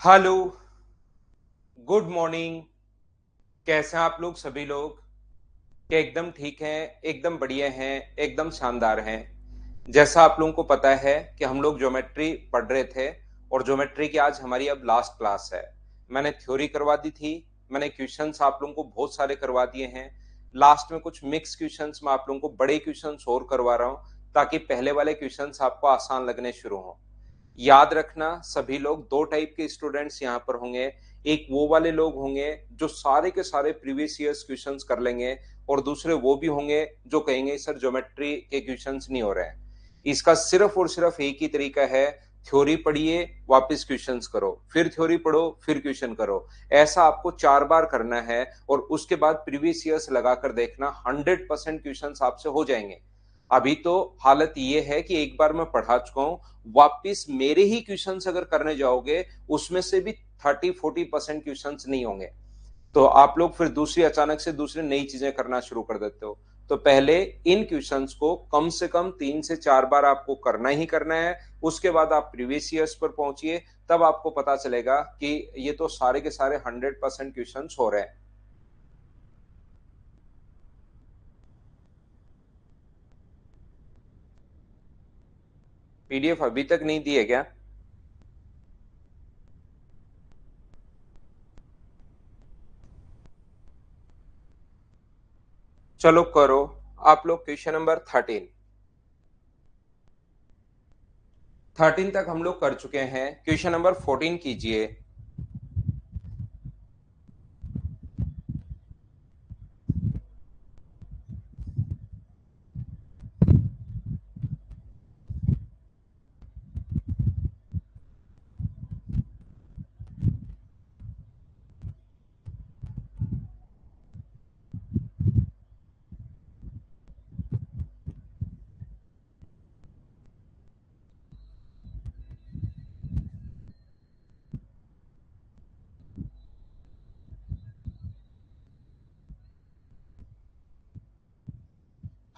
Hello, good morning. कैसे हैं आप लोग सभी लोग? क्या एकदम ठीक हैं, एकदम बढ़िया हैं, एकदम शानदार हैं। जैसा आप लोगों को पता है कि हम लोग ज्योमेट्री पढ़ रहे थे और ज्योमेट्री की आज हमारी अब लास्ट क्लास है। मैंने थ्योरी करवा दी थी, मैंने क्वेश्चंस आप लोगों को बहुत सारे करवा दिए हैं। लास्ट में कुछ मिक्स क्वेश्चंस मैं आप लोगों को बड़े क्वेश्चंस और करवा रहा हूँ ताकि पहले वाले क्वेश्चंस आपको आसान लगने शुरू हों। याद रखना सभी लोग दो टाइप के स्टूडेंट्स यहाँ पर होंगे। एक वो वाले लोग होंगे जो सारे के सारे प्रीवियस ईयर्स क्वेश्चंस कर लेंगे और दूसरे वो भी होंगे जो कहेंगे सर ज्योमेट्री के क्वेश्चंस नहीं हो रहे हैं। इसका सिर्फ और सिर्फ एक ही तरीका है, थ्योरी पढ़िए, वापस क्वेश्चंस करो, फिर थ्योरी पढ़ो, फिर क्वेश्चन करो। ऐसा आपको 4 बार करना है और उसके बाद प्रीवियस ईयर्स लगाकर देखना, 100% क्वेश्चंस आपसे हो जाएंगे। अभी तो हालत ये है कि एक बार मैं पढ़ा चुका हूं, वापिस मेरे ही क्वेश्चंस अगर करने जाओगे उसमें से भी 30-40% क्वेश्चंस नहीं होंगे। तो आप लोग फिर दूसरी अचानक से दूसरी नई चीजें करना शुरू कर देते हो। तो पहले इन क्वेश्चंस को कम से कम 3 से 4 बार आपको करना ही करना है। उसके बाद आप प्रीवियस ईयर्स पर पहुंचिए, तब आपको पता चलेगा कि ये तो सारे के सारे 100% क्वेश्चंस हो रहे हैं। पीडीएफ अभी तक नहीं दी है क्या? चलो करो। आप लोग क्वेश्चन नंबर 13 तक हम लोग कर चुके हैं, क्वेश्चन नंबर 14 कीजिए।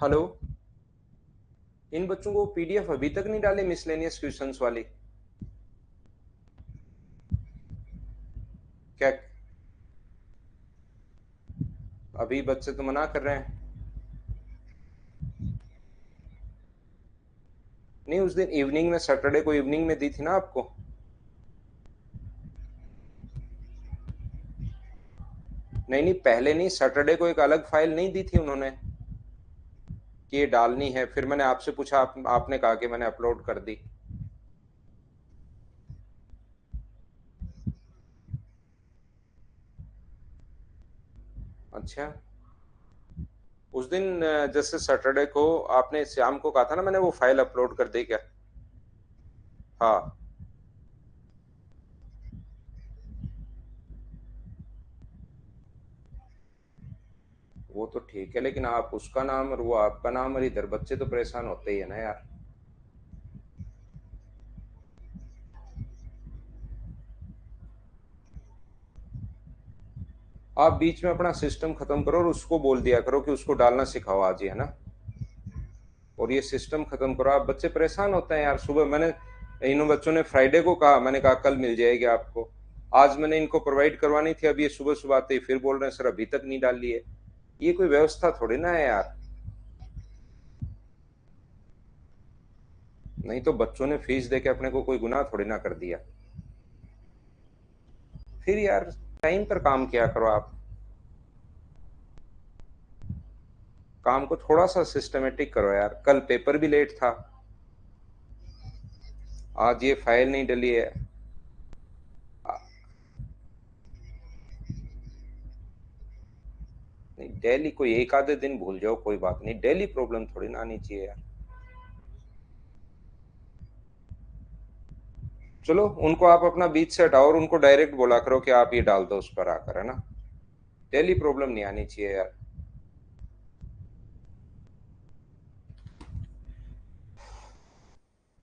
हेलो, इन बच्चों को पीडीएफ अभी तक नहीं डाली मिसलेनियस क्वेश्चंस वाली? क्या अभी बच्चे तो मना कर रहे हैं? नहीं, उस दिन इवनिंग में, सैटरडे को इवनिंग में दी थी ना आपको। नहीं नहीं, पहले नहीं, सैटरडे को एक अलग फाइल नहीं दी थी उन्होंने कि ये डालनी है? फिर मैंने आपसे पूछा, आपने कहा कि मैंने अपलोड कर दी। अच्छा, उस दिन जैसे सैटरडे को आपने श्याम को कहा था ना, मैंने वो फाइल अपलोड कर दी क्या? हाँ, वो तो ठीक है, लेकिन आप उसका नाम और वो आपका नाम और इधर बच्चे तो परेशान होते ही है ना यार। आप बीच में अपना सिस्टम खत्म करो और उसको बोल दिया करो कि उसको डालना सिखाओ आज ही, है ना? और ये सिस्टम खत्म करो, आप बच्चे परेशान होते हैं यार। सुबह मैंने इन बच्चों ने फ्राइडे को कहा, मैंने कहा कल मिल जाएगी आपको। आज मैंने इनको प्रोवाइड करवानी थी, अब ये सुबह सुबह आते ही फिर बोल रहे हैं सर अभी तक नहीं डाली है। ये कोई व्यवस्था थोड़ी ना है यार। नहीं तो बच्चों ने फीस दे के अपने को कोई गुनाह थोड़ी ना कर दिया। फिर यार टाइम पर काम किया करो आप। काम को थोड़ा सा सिस्टमेटिक करो यार, कल पेपर भी लेट था, आज ये फाइल नहीं डली है। नहीं, डेली कोई एक आधे दिन भूल जाओ कोई बात नहीं, डेली प्रॉब्लम थोड़ी ना आनी चाहिए यार। चलो उनको आप अपना बीच से हटाओ और उनको डायरेक्ट बोला करो कि आप ये डाल दो उस पर आकर, है ना? डेली प्रॉब्लम नहीं आनी चाहिए यार।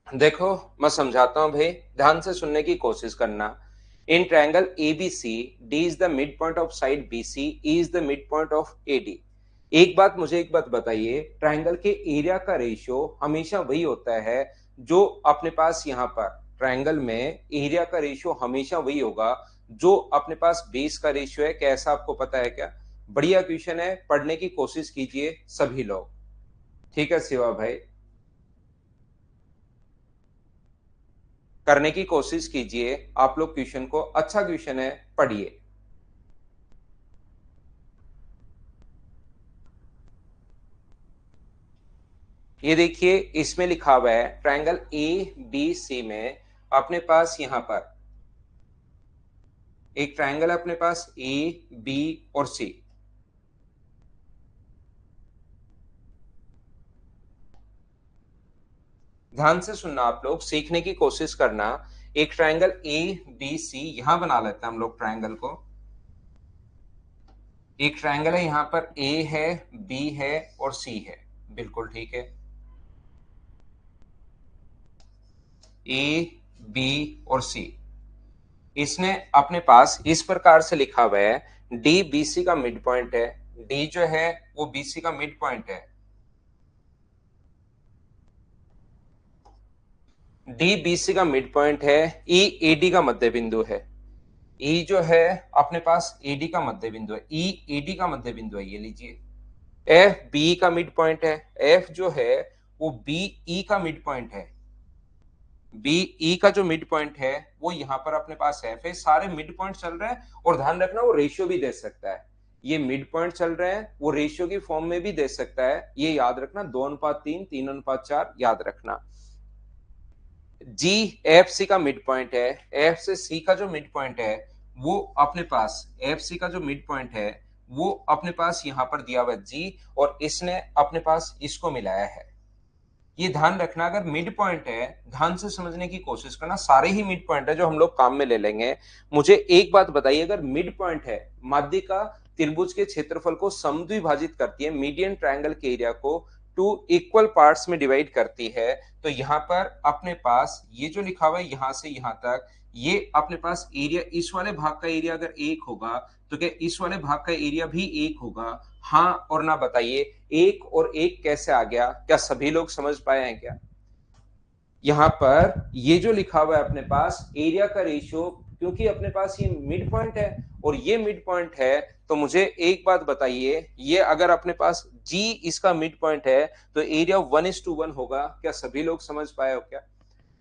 देखो, मैं समझाता हूं भाई, ध्यान से सुनने की कोशिश करना। In triangle ABC, D is the mid point of side BC, E is the mid point of AD. एक बात मुझे एक बात बताइए, ट्रायंगल के एरिया का रेशियो हमेशा वही होता है जो अपने पास यहां पर ट्रायंगल में एरिया का रेशियो हमेशा वही होगा जो अपने पास बेस का रेशियो है। क्या ऐसा आपको पता है क्या? बढ़िया क्वेश्चन है, पढ़ने की कोशिश कीजिए सभी लोग। ठीक है शिवा भाई, करने की कोशिश कीजिए आप लोग क्वेश्चन को, अच्छा क्वेश्चन है, पढ़िए। ये देखिए इसमें लिखा हुआ है ट्रायंगल ए बी सी में अपने पास यहां पर एक ट्रायंगल अपने पास ए बी और सी। ध्यान से सुनना आप लोग, सीखने की कोशिश करना। एक ट्रायंगल ए बी सी यहां बना लेते हैं हम लोग ट्रायंगल को। एक ट्रायंगल है यहां पर, ए है, बी है और सी है। बिल्कुल ठीक है, ए बी और सी। इसने अपने पास इस प्रकार से लिखा हुआ है, डी बीसी का मिड पॉइंट है। डी जो है वो बीसी का मिड पॉइंट है। डी बीसी का मिड पॉइंट है। ई एडी का मध्य बिंदु है। ई जो है अपने पास एडी का मध्य बिंदु है। ई एडी का मध्य बिंदु है, ये लीजिए। एफ बी का मिड पॉइंट है। एफ जो है वो बी ई का मिड पॉइंट है। बी ई का जो मिड पॉइंट है वो यहां पर अपने पास एफ है। सारे मिड पॉइंट चल रहे हैं, और ध्यान रखना वो रेशियो भी दे सकता है। ये मिड पॉइंट चल रहे हैं, वो रेशियो की फॉर्म में भी दे सकता है, ये याद रखना। 2:3, 3:4 याद रखना। जी एफ सी का मिड पॉइंट है। एफ से सी का जो मिड पॉइंट है वो अपने पास, एफ सी का जो मिड पॉइंट है वो अपने पास यहां पर दिया हुआ जी, और इसने अपने पास इसको मिलाया है। ये ध्यान रखना, अगर मिड पॉइंट है, ध्यान से समझने की कोशिश करना, सारे ही मिड पॉइंट है जो हम लोग काम में ले लेंगे। मुझे एक बात बताइए, अगर मिड पॉइंट है, माध्यिका त्रिभुज के क्षेत्रफल को समद्विभाजित करती है, मीडियन ट्रायंगल के एरिया को टू इक्वल पार्ट्स में डिवाइड करती है, तो यहां पर अपने पास ये जो लिखा हुआ है यहां से यहां तक, ये अपने पास एरिया, इस वाले भाग का एरिया अगर एक होगा तो क्या इस वाले भाग का एरिया भी एक होगा? हाँ और ना बताइए, एक और एक कैसे आ गया? क्या सभी लोग समझ पाए हैं क्या? यहां पर ये जो लिखा हुआ है अपने पास एरिया का रेशियो, क्योंकि अपने पास ये मिड पॉइंट है और ये मिड पॉइंट है, तो मुझे एक बात बताइए, ये अगर अपने पास जी इसका मिड पॉइंट है तो एरिया 1:1 होगा। क्या सभी लोग समझ पाए हो क्या?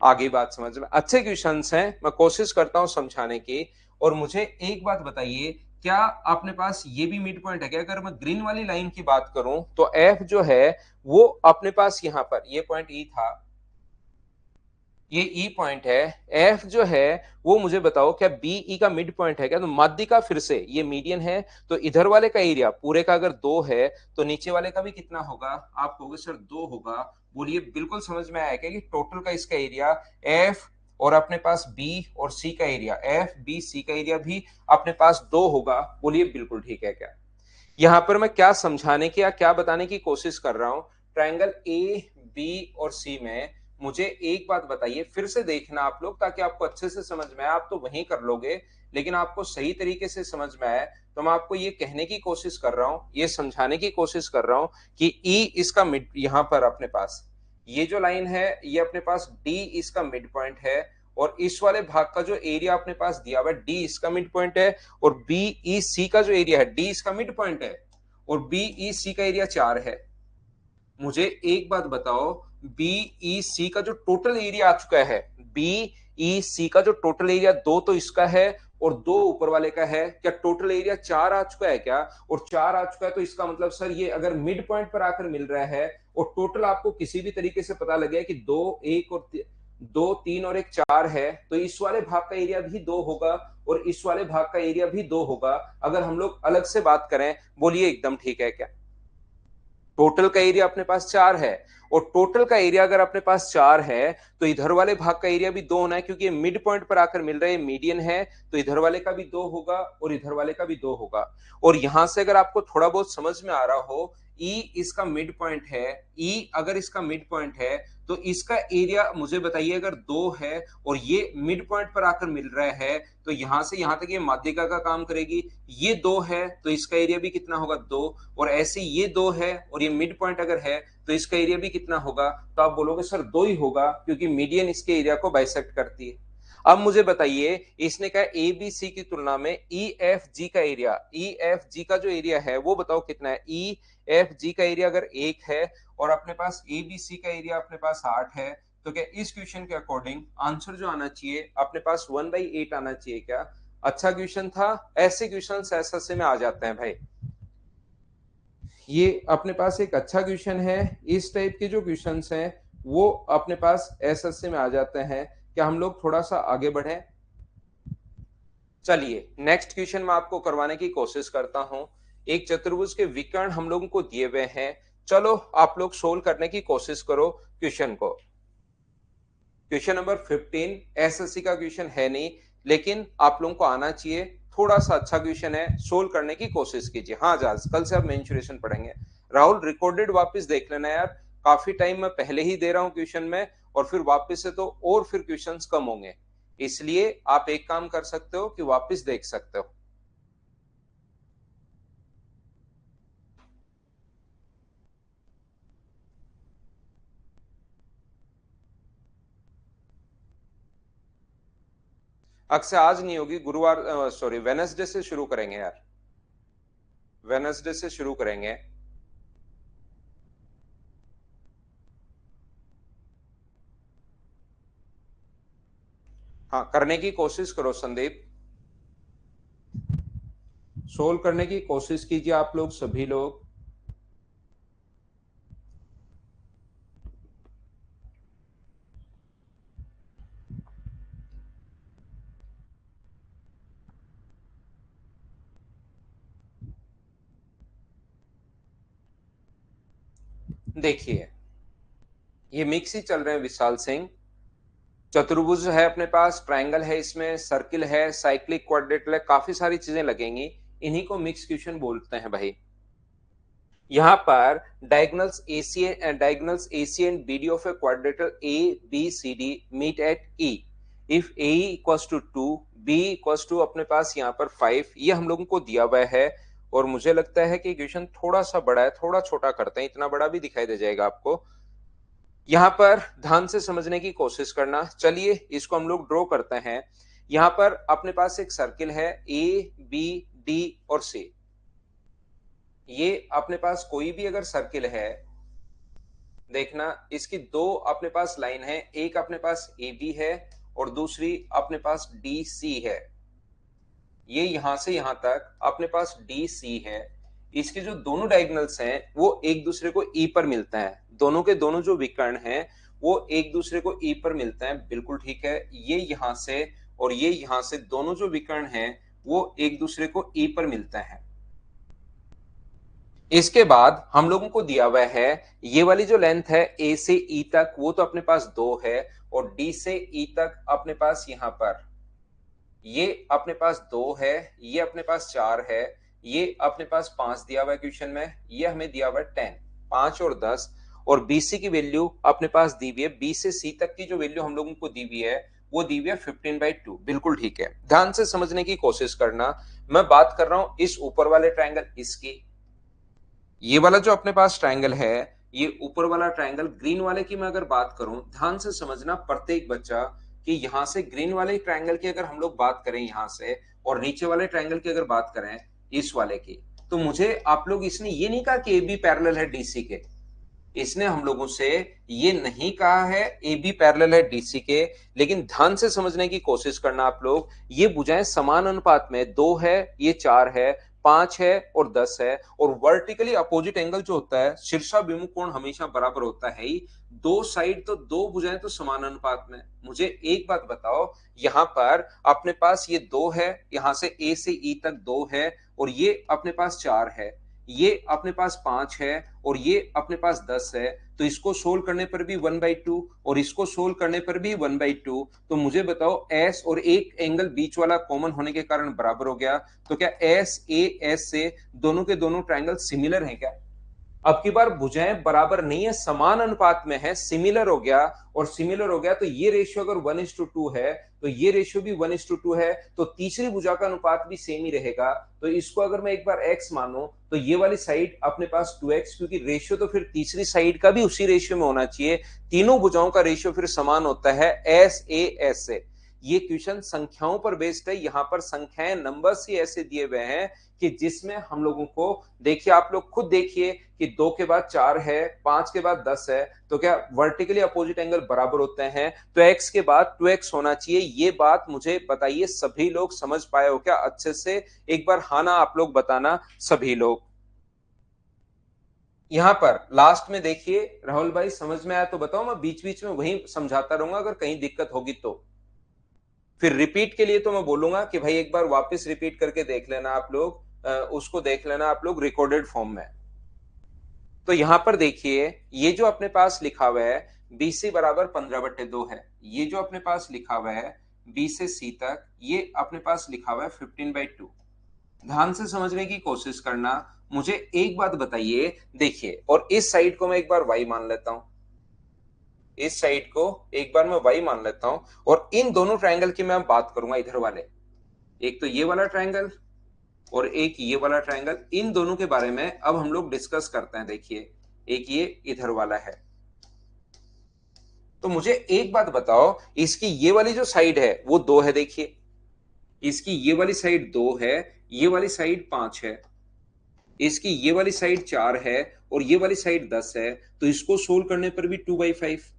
आगे बात समझ में, अच्छे क्वेश्चंस हैं, मैं कोशिश करता हूं समझाने की। और मुझे एक बात बताइए, क्या अपने पास ये भी मिड पॉइंट है क्या? अगर मैं ग्रीन वाली लाइन की बात करूं तो एफ जो है वो अपने पास यहां पर, ये पॉइंट ई था, ये ई पॉइंट है। एफ जो है वो मुझे बताओ क्या बी ई का मिड पॉइंट है क्या? तो माध्यिका फिर से ये मीडियन है, तो इधर वाले का एरिया पूरे का अगर 2 है तो नीचे वाले का भी कितना होगा? आप कहोगे सर 2 होगा। बोलिए बिल्कुल समझ में आया क्या कि टोटल का इसका एरिया एफ और अपने पास बी और सी का एरिया, एफ बी सी का एरिया भी अपने पास 2 होगा? बोलिए बिल्कुल ठीक है क्या? यहां पर मैं क्या समझाने की या क्या बताने की कोशिश कर रहा हूं, ट्रायंगल ए बी और सी में मुझे एक बात बताइए, फिर से देखना आप लोग ताकि आपको अच्छे से समझ में आए। आप तो वहीं कर लोगे, लेकिन आपको सही तरीके से समझ में आए तो मैं आपको ये कहने की कोशिश कर रहा हूं, ये समझाने की कोशिश कर रहा हूं कि ई इसका मिड, यहां पर अपने पास ये जो लाइन है ये अपने पास डी इसका मिड पॉइंट है, और इस वाले भाग का जो एरिया अपने पास दिया हुआ है डी इसका मिड पॉइंट है, और बी ई सी का जो एरिया है डी इसका मिड पॉइंट है, और बी ई सी का एरिया 4 है। मुझे एक बात बताओ, बी ई सी का जो टोटल एरिया आ चुका है, बी ई सी का जो टोटल एरिया 2 तो इसका है और 2 ऊपर वाले का है, क्या टोटल एरिया 4 आ चुका है क्या? और 4 आ चुका है तो इसका मतलब सर ये अगर मिड पॉइंट पर आकर मिल रहा है और टोटल आपको किसी भी तरीके से पता लगे कि 2 1 और 2 3 और 1 4 है, तो इस वाले भाग का एरिया भी 2 होगा और इस वाले भाग का एरिया भी 2 होगा। अगर हम लोग अलग से बात करें, बोलिए एकदम ठीक है क्या? टोटल का एरिया अपने पास 4 है, और टोटल का एरिया अगर अपने पास 4 है तो इधर वाले भाग का एरिया भी 2 होना है, क्योंकि ये मिड पॉइंट पर आकर मिल रहा है, मीडियन है, तो इधर वाले का भी 2 होगा और इधर वाले का भी 2 होगा। और यहां से अगर आपको थोड़ा बहुत समझ में आ रहा हो, ई इसका मिड पॉइंट है, ई अगर इसका मिड पॉइंट है तो इसका एरिया मुझे बताइए, अगर 2 है और ये मिड पॉइंट पर आकर मिल रहा है, तो यहां से यहां तक ये माध्यिका का काम करेगी। ये 2 है तो इसका एरिया भी कितना होगा, 2। और ऐसे ये 2 है और ये मिड पॉइंट अगर है तो इसका एरिया भी कितना होगा, तो आप बोलोगे सर 2 ही होगा, क्योंकि मीडियन इसके एरिया को बाइसेक्ट करती है। अब मुझे बताइए, इसने कहा ए बी सी की तुलना में ई एफ जी का एरिया, ई एफ जी का जो एरिया है वो बताओ कितना है। ई एफ जी का एरिया अगर 1 है और अपने पास ए बी सी का एरिया अपने पास 8 है, तो क्या इस क्वेश्चन के अकॉर्डिंग आंसर जो आना चाहिए अपने पास 1/8 आना चाहिए क्या? अच्छा क्वेश्चन था। ऐसे क्वेश्चन ऐसे में आ जाते हैं भाई। ये अपने पास एक अच्छा क्वेश्चन है। इस टाइप के जो क्वेश्चंस हैं वो अपने पास एसएससी में आ जाते हैं। क्या हम लोग थोड़ा सा आगे बढ़े? चलिए नेक्स्ट क्वेश्चन मैं आपको करवाने की कोशिश करता हूं। एक चतुर्भुज के विकर्ण हम लोगों को दिए हुए हैं। चलो आप लोग सोल्व करने की कोशिश करो क्वेश्चन को। क्वेश्चन नंबर 15 एसएससी का क्वेश्चन है नहीं, लेकिन आप लोगों को आना चाहिए। थोड़ा सा अच्छा क्वेश्चन है, सोल्व करने की कोशिश कीजिए। हाँ जाज, कल से आप मेंसुरेशन पढ़ेंगे। राहुल रिकॉर्डेड वापस देख लेना यार, काफी टाइम मैं पहले ही दे रहा हूं क्वेश्चन में, और फिर वापस से तो और फिर क्वेश्चंस कम होंगे। इसलिए आप एक काम कर सकते हो कि वापस देख सकते हो। अक्सर आज नहीं होगी, गुरुवार सॉरी वेनसडे से शुरू करेंगे यार, वेनसडे से शुरू करेंगे। हाँ करने की कोशिश करो संदीप, सोल्व करने की कोशिश कीजिए आप लोग सभी लोग। देखिए ये मिक्स ही चल रहे हैं विशाल सिंह। चतुर्भुज है अपने पास, ट्रायंगल है, इसमें सर्किल है, साइक्लिक क्वाड्रेटल है, काफी सारी चीजें लगेंगी। इन्हीं को मिक्स क्वेश्चन बोलते हैं भाई। यहाँ पर diagonals AC and BD of a quadrilateral ABCD meet at E if AE equals to 2, B equals to अपने पास यहाँ पर 5, ये हम लोगों को दिया हुआ है। और मुझे लगता है कि क्वेश्चन थोड़ा सा बड़ा है, थोड़ा छोटा करते हैं, इतना बड़ा भी दिखाई दे जाएगा आपको। यहाँ पर ध्यान से समझने की कोशिश करना। चलिए इसको हम लोग ड्रॉ करते हैं। यहाँ पर अपने पास एक सर्किल है ABD और C। ये अपने पास कोई भी अगर सर्किल है, देखना इसकी दो अपने पास लाइन है, एक अपने पास AB है और दूसरी अपने पास DC है। ये यहां से यहां तक अपने पास DC है। इसके जो दोनों डायगोनल्स हैं वो एक दूसरे को E पर मिलते हैं। दोनों के दोनों जो विकर्ण हैं वो एक दूसरे को E पर मिलते हैं, बिल्कुल ठीक है। ये यहां से और ये यहां से दोनों जो विकर्ण हैं वो एक दूसरे को E पर मिलते हैं। इसके बाद हम लोगों को दिया हुआ है ये वाली जो लेंथ है A से E तक, वो तो अपने पास 2 है, और D से E तक अपने पास यहां पर ये अपने पास 2 है, ये अपने पास 4 है, ये अपने पास 5 दिया हुआ है क्वेश्चन में, ये हमें दिया हुआ है 10, 5 और 10। और BC की वैल्यू अपने पास दी हुई है, B से C तक की जो वैल्यू हम लोगों को दी हुई है वो दी हुई है 15/2, बिल्कुल ठीक है। ध्यान से समझने की कोशिश करना। मैं बात कर रहा हूं इस ऊपर वाले ट्रायंगल, इसकी ये वाला जो अपने पास ट्रायंगल है, ये ऊपर वाला ट्रायंगल ग्रीन वाले की मैं अगर बात करूं, ध्यान से समझना प्रत्येक बच्चा, कि यहां से ग्रीन वाले ट्रायंगल की अगर हम लोग बात करें यहां से, और नीचे वाले ट्रायंगल की अगर बात करें इस वाले की, तो मुझे आप लोग, इसने ये नहीं कहा कि ए बी पैरेलल है डीसी के, इसने हम लोगों से ये नहीं कहा है ए बी पैरेलल है डीसी के। लेकिन ध्यान से समझने की कोशिश करना आप लोग, ये भुजाएं समान अनुपात में, 2 है, ये 4 है, 5 है और 10 है। और वर्टिकली अपोजिट एंगल जो होता है, शीर्षाभिमुख कोण हमेशा बराबर होता है ही। दो साइड तो, दो भुजाएं तो समान अनुपात में। मुझे एक बात बताओ, यहां पर अपने पास ये 2 है, यहां से ए से ई तक 2 है, और ये अपने पास 4 है, ये अपने पास 5 है, और ये अपने पास 10 है। तो इसको सोल्व करने पर भी 1/2 और इसको सोल्व करने पर भी 1/2। तो मुझे बताओ एस और एक एंगल बीच वाला कॉमन होने के कारण बराबर हो गया, तो क्या एस ए एस से दोनों के दोनों ट्रायंगल सिमिलर हैं क्या? अब की बार भुजाएं बराबर नहीं है, समान अनुपात में है, सिमिलर हो गया, और सिमिलर हो गया तो ये रेशियो अगर 1:2 है तो ये रेशियो भी 1:2 है, तो तीसरी भुजा का अनुपात भी सेम ही रहेगा। तो इसको अगर मैं एक बार x मानूं तो ये वाली साइड अपने पास 2x, क्योंकि रेशियो तो फिर तीसरी साइड का भी उसी रेशियो में होना चाहिए, तीनों भुजाओं का रेशियो फिर समान होता है एस ए एस से। ये क्वेश्चन संख्याओं पर बेस्ड है, यहां पर संख्याएं नंबर्स ही ऐसे दिए हुए हैं कि जिसमें हम लोगों को, देखिए आप लोग खुद देखिए कि 2 के बाद 4 है, 5 के बाद 10 है, तो क्या वर्टिकली अपोजिट एंगल बराबर होते हैं? तो x के बाद 2x होना चाहिए। ये बात मुझे बताइए सभी लोग समझ पाए हो क्या अच्छे से? एक बार हाँ ना आप लोग बताना सभी लोग। यहां पर लास्ट में देखिए राहुल भाई, समझ में आया तो बताओ, मैं बीच बीच में वही समझाता रहूंगा, अगर कहीं दिक्कत होगी तो फिर रिपीट के लिए तो मैं बोलूंगा कि भाई एक बार वापस रिपीट करके देख लेना आप लोग, उसको देख लेना आप लोग रिकॉर्डेड फॉर्म में। तो यहां पर देखिए ये जो अपने पास लिखा हुआ है BC बराबर 15/2 है, ये जो अपने पास लिखा हुआ है B से C तक, ये अपने पास लिखा हुआ है 15/2। ध्यान से समझने की कोशिश करना। मुझे एक बात बताइए, देखिए, और इस साइड को मैं एक बार y मान लेता हूं, इस साइड को एक बार मैं y मान लेता हूं, और इन दोनों ट्रायंगल की मैं बात करूंगा इधर वाले, एक तो ये वाला ट्रायंगल और एक ये वाला ट्रायंगल, इन दोनों के बारे में अब हम लोग डिस्कस करते हैं। देखिए एक ये इधर वाला है, तो मुझे एक बात बताओ, इसकी ये वाली जो साइड है वो 2 है, देखिए इसकी ये वाली साइड 2 है, ये वाली साइड 5 है, इसकी ये वाली साइड 4 है, और ये वाली साइड 10 है, तो इसको सोल्व करने पर भी 2/5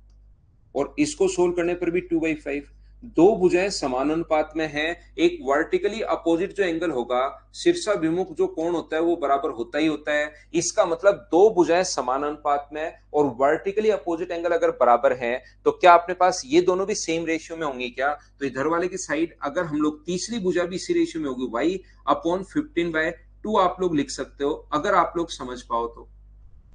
और इसको सोल्व करने पर भी 2/5। दो भुजाएं समानुपात में हैं, एक वर्टिकली अपोजिट जो एंगल होगा, शीर्षाभिमुख जो कोण होता है वो बराबर होता ही होता है। इसका मतलब दो भुजाएं समानुपात में और वर्टिकली अपोजिट एंगल अगर बराबर है तो क्या अपने पास ये दोनों भी सेम रेशियो में होंगी क्या? तो इधर वाले की साइड अगर हम लोग तीसरी भुजा भी इसी रेशियो में होगी, y/15/2 आप लोग लिख सकते हो अगर आप लोग समझ पाओ तो।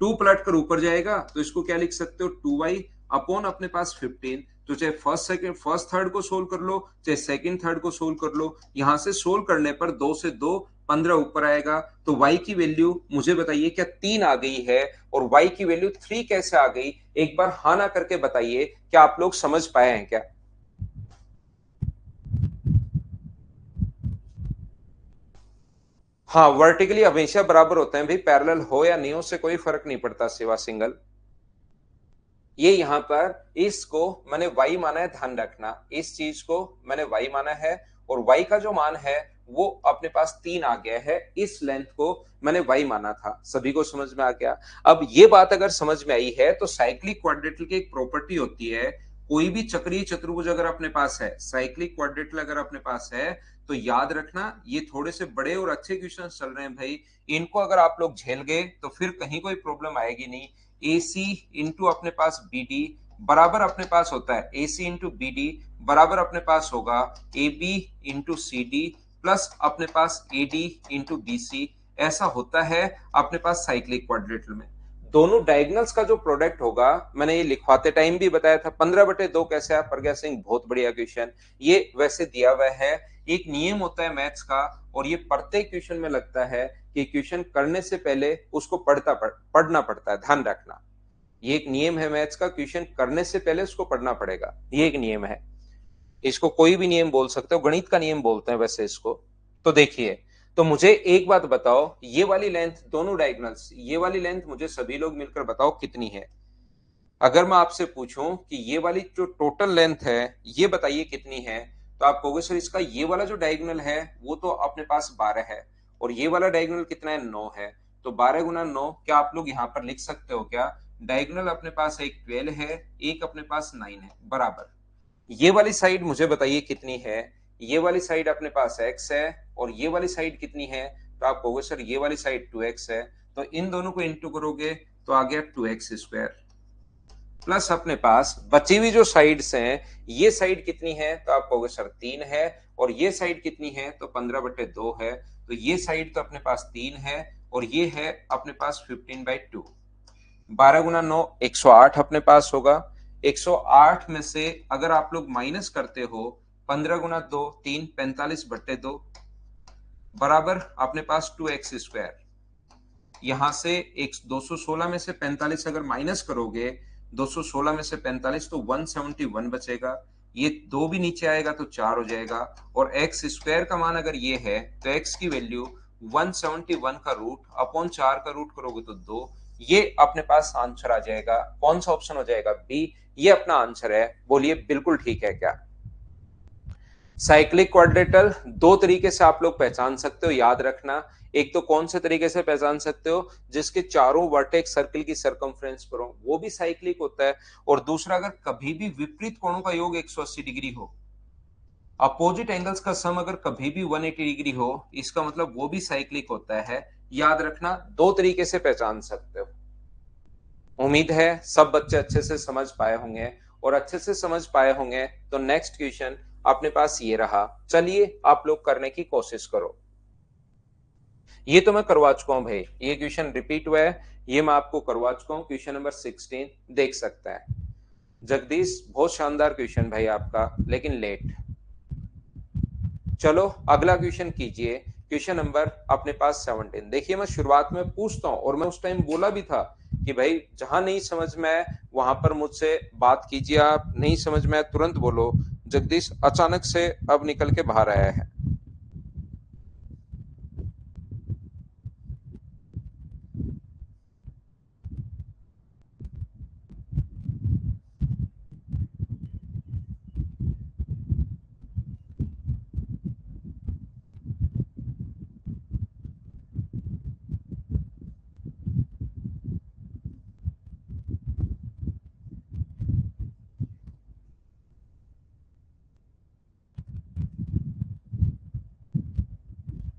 2 पलट कर ऊपर जाएगा तो इसको क्या लिख सकते हो, 2y अपॉन अपने पास 15। तो चाहे फर्स्ट थर्ड को सोल्व कर लो, चाहे सेकंड थर्ड को सोल्व कर लो, यहां से सोल्व करने पर 2 से 2 15 ऊपर आएगा। तो y की वैल्यू मुझे बताइए क्या 3 आ गई है, और y की वैल्यू 3 कैसे आ गई? एक बार हाँ ना करके बताइए, क्या आप लोग समझ पाए हैं क्या? हाँ, वर्टिकली हमेशा बराबर होते हैं भाई, पैरेलल हो या नहीं हो से कोई फर्क नहीं पड़ता सिवा सिंगल। ये यहां पर इसको मैंने y माना है, ध्यान रखना इस चीज को मैंने y माना है, और y का जो मान है वो अपने पास 3 आ गया है, इस लेंथ को मैंने y माना था। सभी को समझ में आ गया? अब ये बात अगर समझ में आई है तो साइक्लिक क्वाड्रेटिल की एक प्रॉपर्टी होती है, कोई भी चक्रीय चतुर्भुज अगर अपने पास है, साइक्लिक क्वाड्रेटिल अगर अपने पास है, तो याद रखना ये थोड़े से बड़े और अच्छे क्वेश्चन चल रहे हैं भाई, इनको अगर आप लोग झेल गए तो फिर कहीं कोई प्रॉब्लम आएगी नहीं। AC इंटू अपने पास BD बराबर अपने पास होता है, AC इंटू BD बराबर अपने पास होगा AB इंटू CD प्लस अपने पास AD इंटू BC, ऐसा होता है अपने पास साइक्लिक क्वाड्रेटिल में। दोनों डायगोनल्स का जो प्रोडक्ट होगा, मैंने ये लिखवाते टाइम भी बताया था, 15/2 कैसे है प्रज्ञा सिंह, बहुत बढ़िया क्वेश्चन। ये वैसे दिया हुआ है, एक नियम होता है मैथ्स का, और ये प्रत्येक क्वेश्चन में लगता है कि क्वेश्चन करने से पहले उसको पढ़ना पड़ता है, ध्यान रखना। ये एक नियम है मैथ्स का, क्वेश्चन करने से पहले उसको पढ़ना पड़ेगा, ये एक नियम है। इसको कोई भी नियम बोल सकते हो, गणित का नियम बोलते हैं वैसे इसको। तो देखिए, तो मुझे एक बात बताओ, ये वाली लेंथ, दोनों डायगोनल्स, ये वाली लेंथ मुझे सभी लोग मिलकर बताओ कितनी है? अगर मैं आपसे पूछूं कि ये वाली जो टोटल लेंथ है ये बताइए कितनी है, तो आप कहोगे सर इसका ये वाला जो डायगोनल है वो तो अपने पास 12 है, और ये वाला डायगोनल कितना है, 9 है। तो 12 × 9 क्या आप लोग यहाँ पर लिख सकते हो क्या? डायगोनल अपने पास एक 12 है, एक अपने पास 9 है, बराबर। ये वाली साइड मुझे बताइए कितनी है? ये वाली साइड अपने पास x है, और ये वाली साइड कितनी है? तो आप कहोगे सर ये वाली साइड 2x है, तो इन दोनों को इंटू करोगे तो आ गया 2x² प्लस अपने पास बची हुई जो साइड्स हैं, ये साइड कितनी है? तो आप कहोगे सर 3 है, और ये साइड कितनी है? तो 15/2 है, तो ये साइड तो अपने पास 3 है, और ये है अपने पास 15/2। 12 × 9 108 अपने पास होगा। 108 में से अगर आप लोग माइनस करते हो, 15 × 2 3 45/2 बराबर अपने पास 2x²। यहां से एक 216 में से 45 अगर माइनस करोगे, 216 में से 45 तो 171 बचेगा। ये 2 भी नीचे आएगा तो 4 हो जाएगा। और एक्स स्क्वायर का मान अगर ये है तो एक्स की वैल्यू 171 का रूट अपॉन 4 का रूट करोगे तो 2। ये अपने पास आंसर आ जाएगा। कौन सा ऑप्शन हो जाएगा? बी। ये अपना आंसर है। बोलिए बिल्कुल ठीक है क्या? साइक्लिक क्वाड्रेटल दो तरीके से आप लोग पहचान सकते हो, याद रखना। एक तो कौन से तरीके से पहचान सकते हो? जिसके चारों वर्टेक्स सर्कल की सरकमफ्रेंस पर हो, वो भी साइक्लिक होता है। और दूसरा, अगर कभी भी विपरीत कोणों का योग 180 डिग्री हो, अपोजिट एंगल्स का सम अगर कभी भी 180 डिग्री हो, इसका मतलब वो भी साइक्लिक होता है। याद रखना, दो तरीके से पहचान सकते हो। उम्मीद है सब बच्चे अच्छे से समझ पाए होंगे। और अच्छे से समझ पाए होंगे तो नेक्स्ट क्वेश्चन अपने पास ये रहा। चलिए आप लोग करने की कोशिश करो। ये तो मैं करवा चुका हूं भाई, ये क्वेश्चन रिपीट हुआ है, ये मैं आपको करवा चुका हूं। क्वेश्चन नंबर 16 देख सकता है जगदीश। बहुत शानदार क्वेश्चन भाई आपका, लेकिन लेट। चलो अगला क्वेश्चन कीजिए। क्वेश्चन नंबर अपने पास 17। देखिए मैं शुरुआत में पूछता हूं, और मैं उस टाइम बोला भी था कि भाई जहां नहीं समझ में वहां पर मुझसे बात कीजिए, आप नहीं समझ में तुरंत बोलो। जगदीश अचानक से अब निकल के बाहर आया है।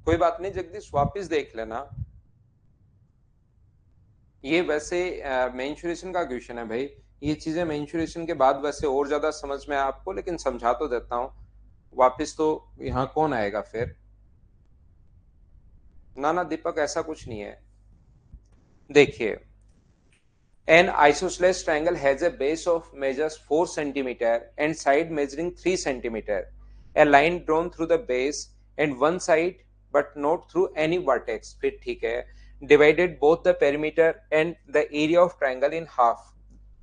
कोई बात नहीं जगदीश, वापस देख लेना। ये वैसे मेंशुरेशन का क्वेश्चन है भाई। ये चीजें मेंशुरेशन के बाद वैसे और ज्यादा समझ में आपको, लेकिन समझा तो देता हूँ। वापस तो यहाँ कौन आएगा फिर? ना ना दीपक, ऐसा कुछ नहीं है। देखिए, an isosceles triangle has a base of measures 4 centimeter and side measuring 3 centimeter. A line drawn through the base and one side but not through any vertex, फिर ठीक है, divided both the perimeter and the area of triangle in half.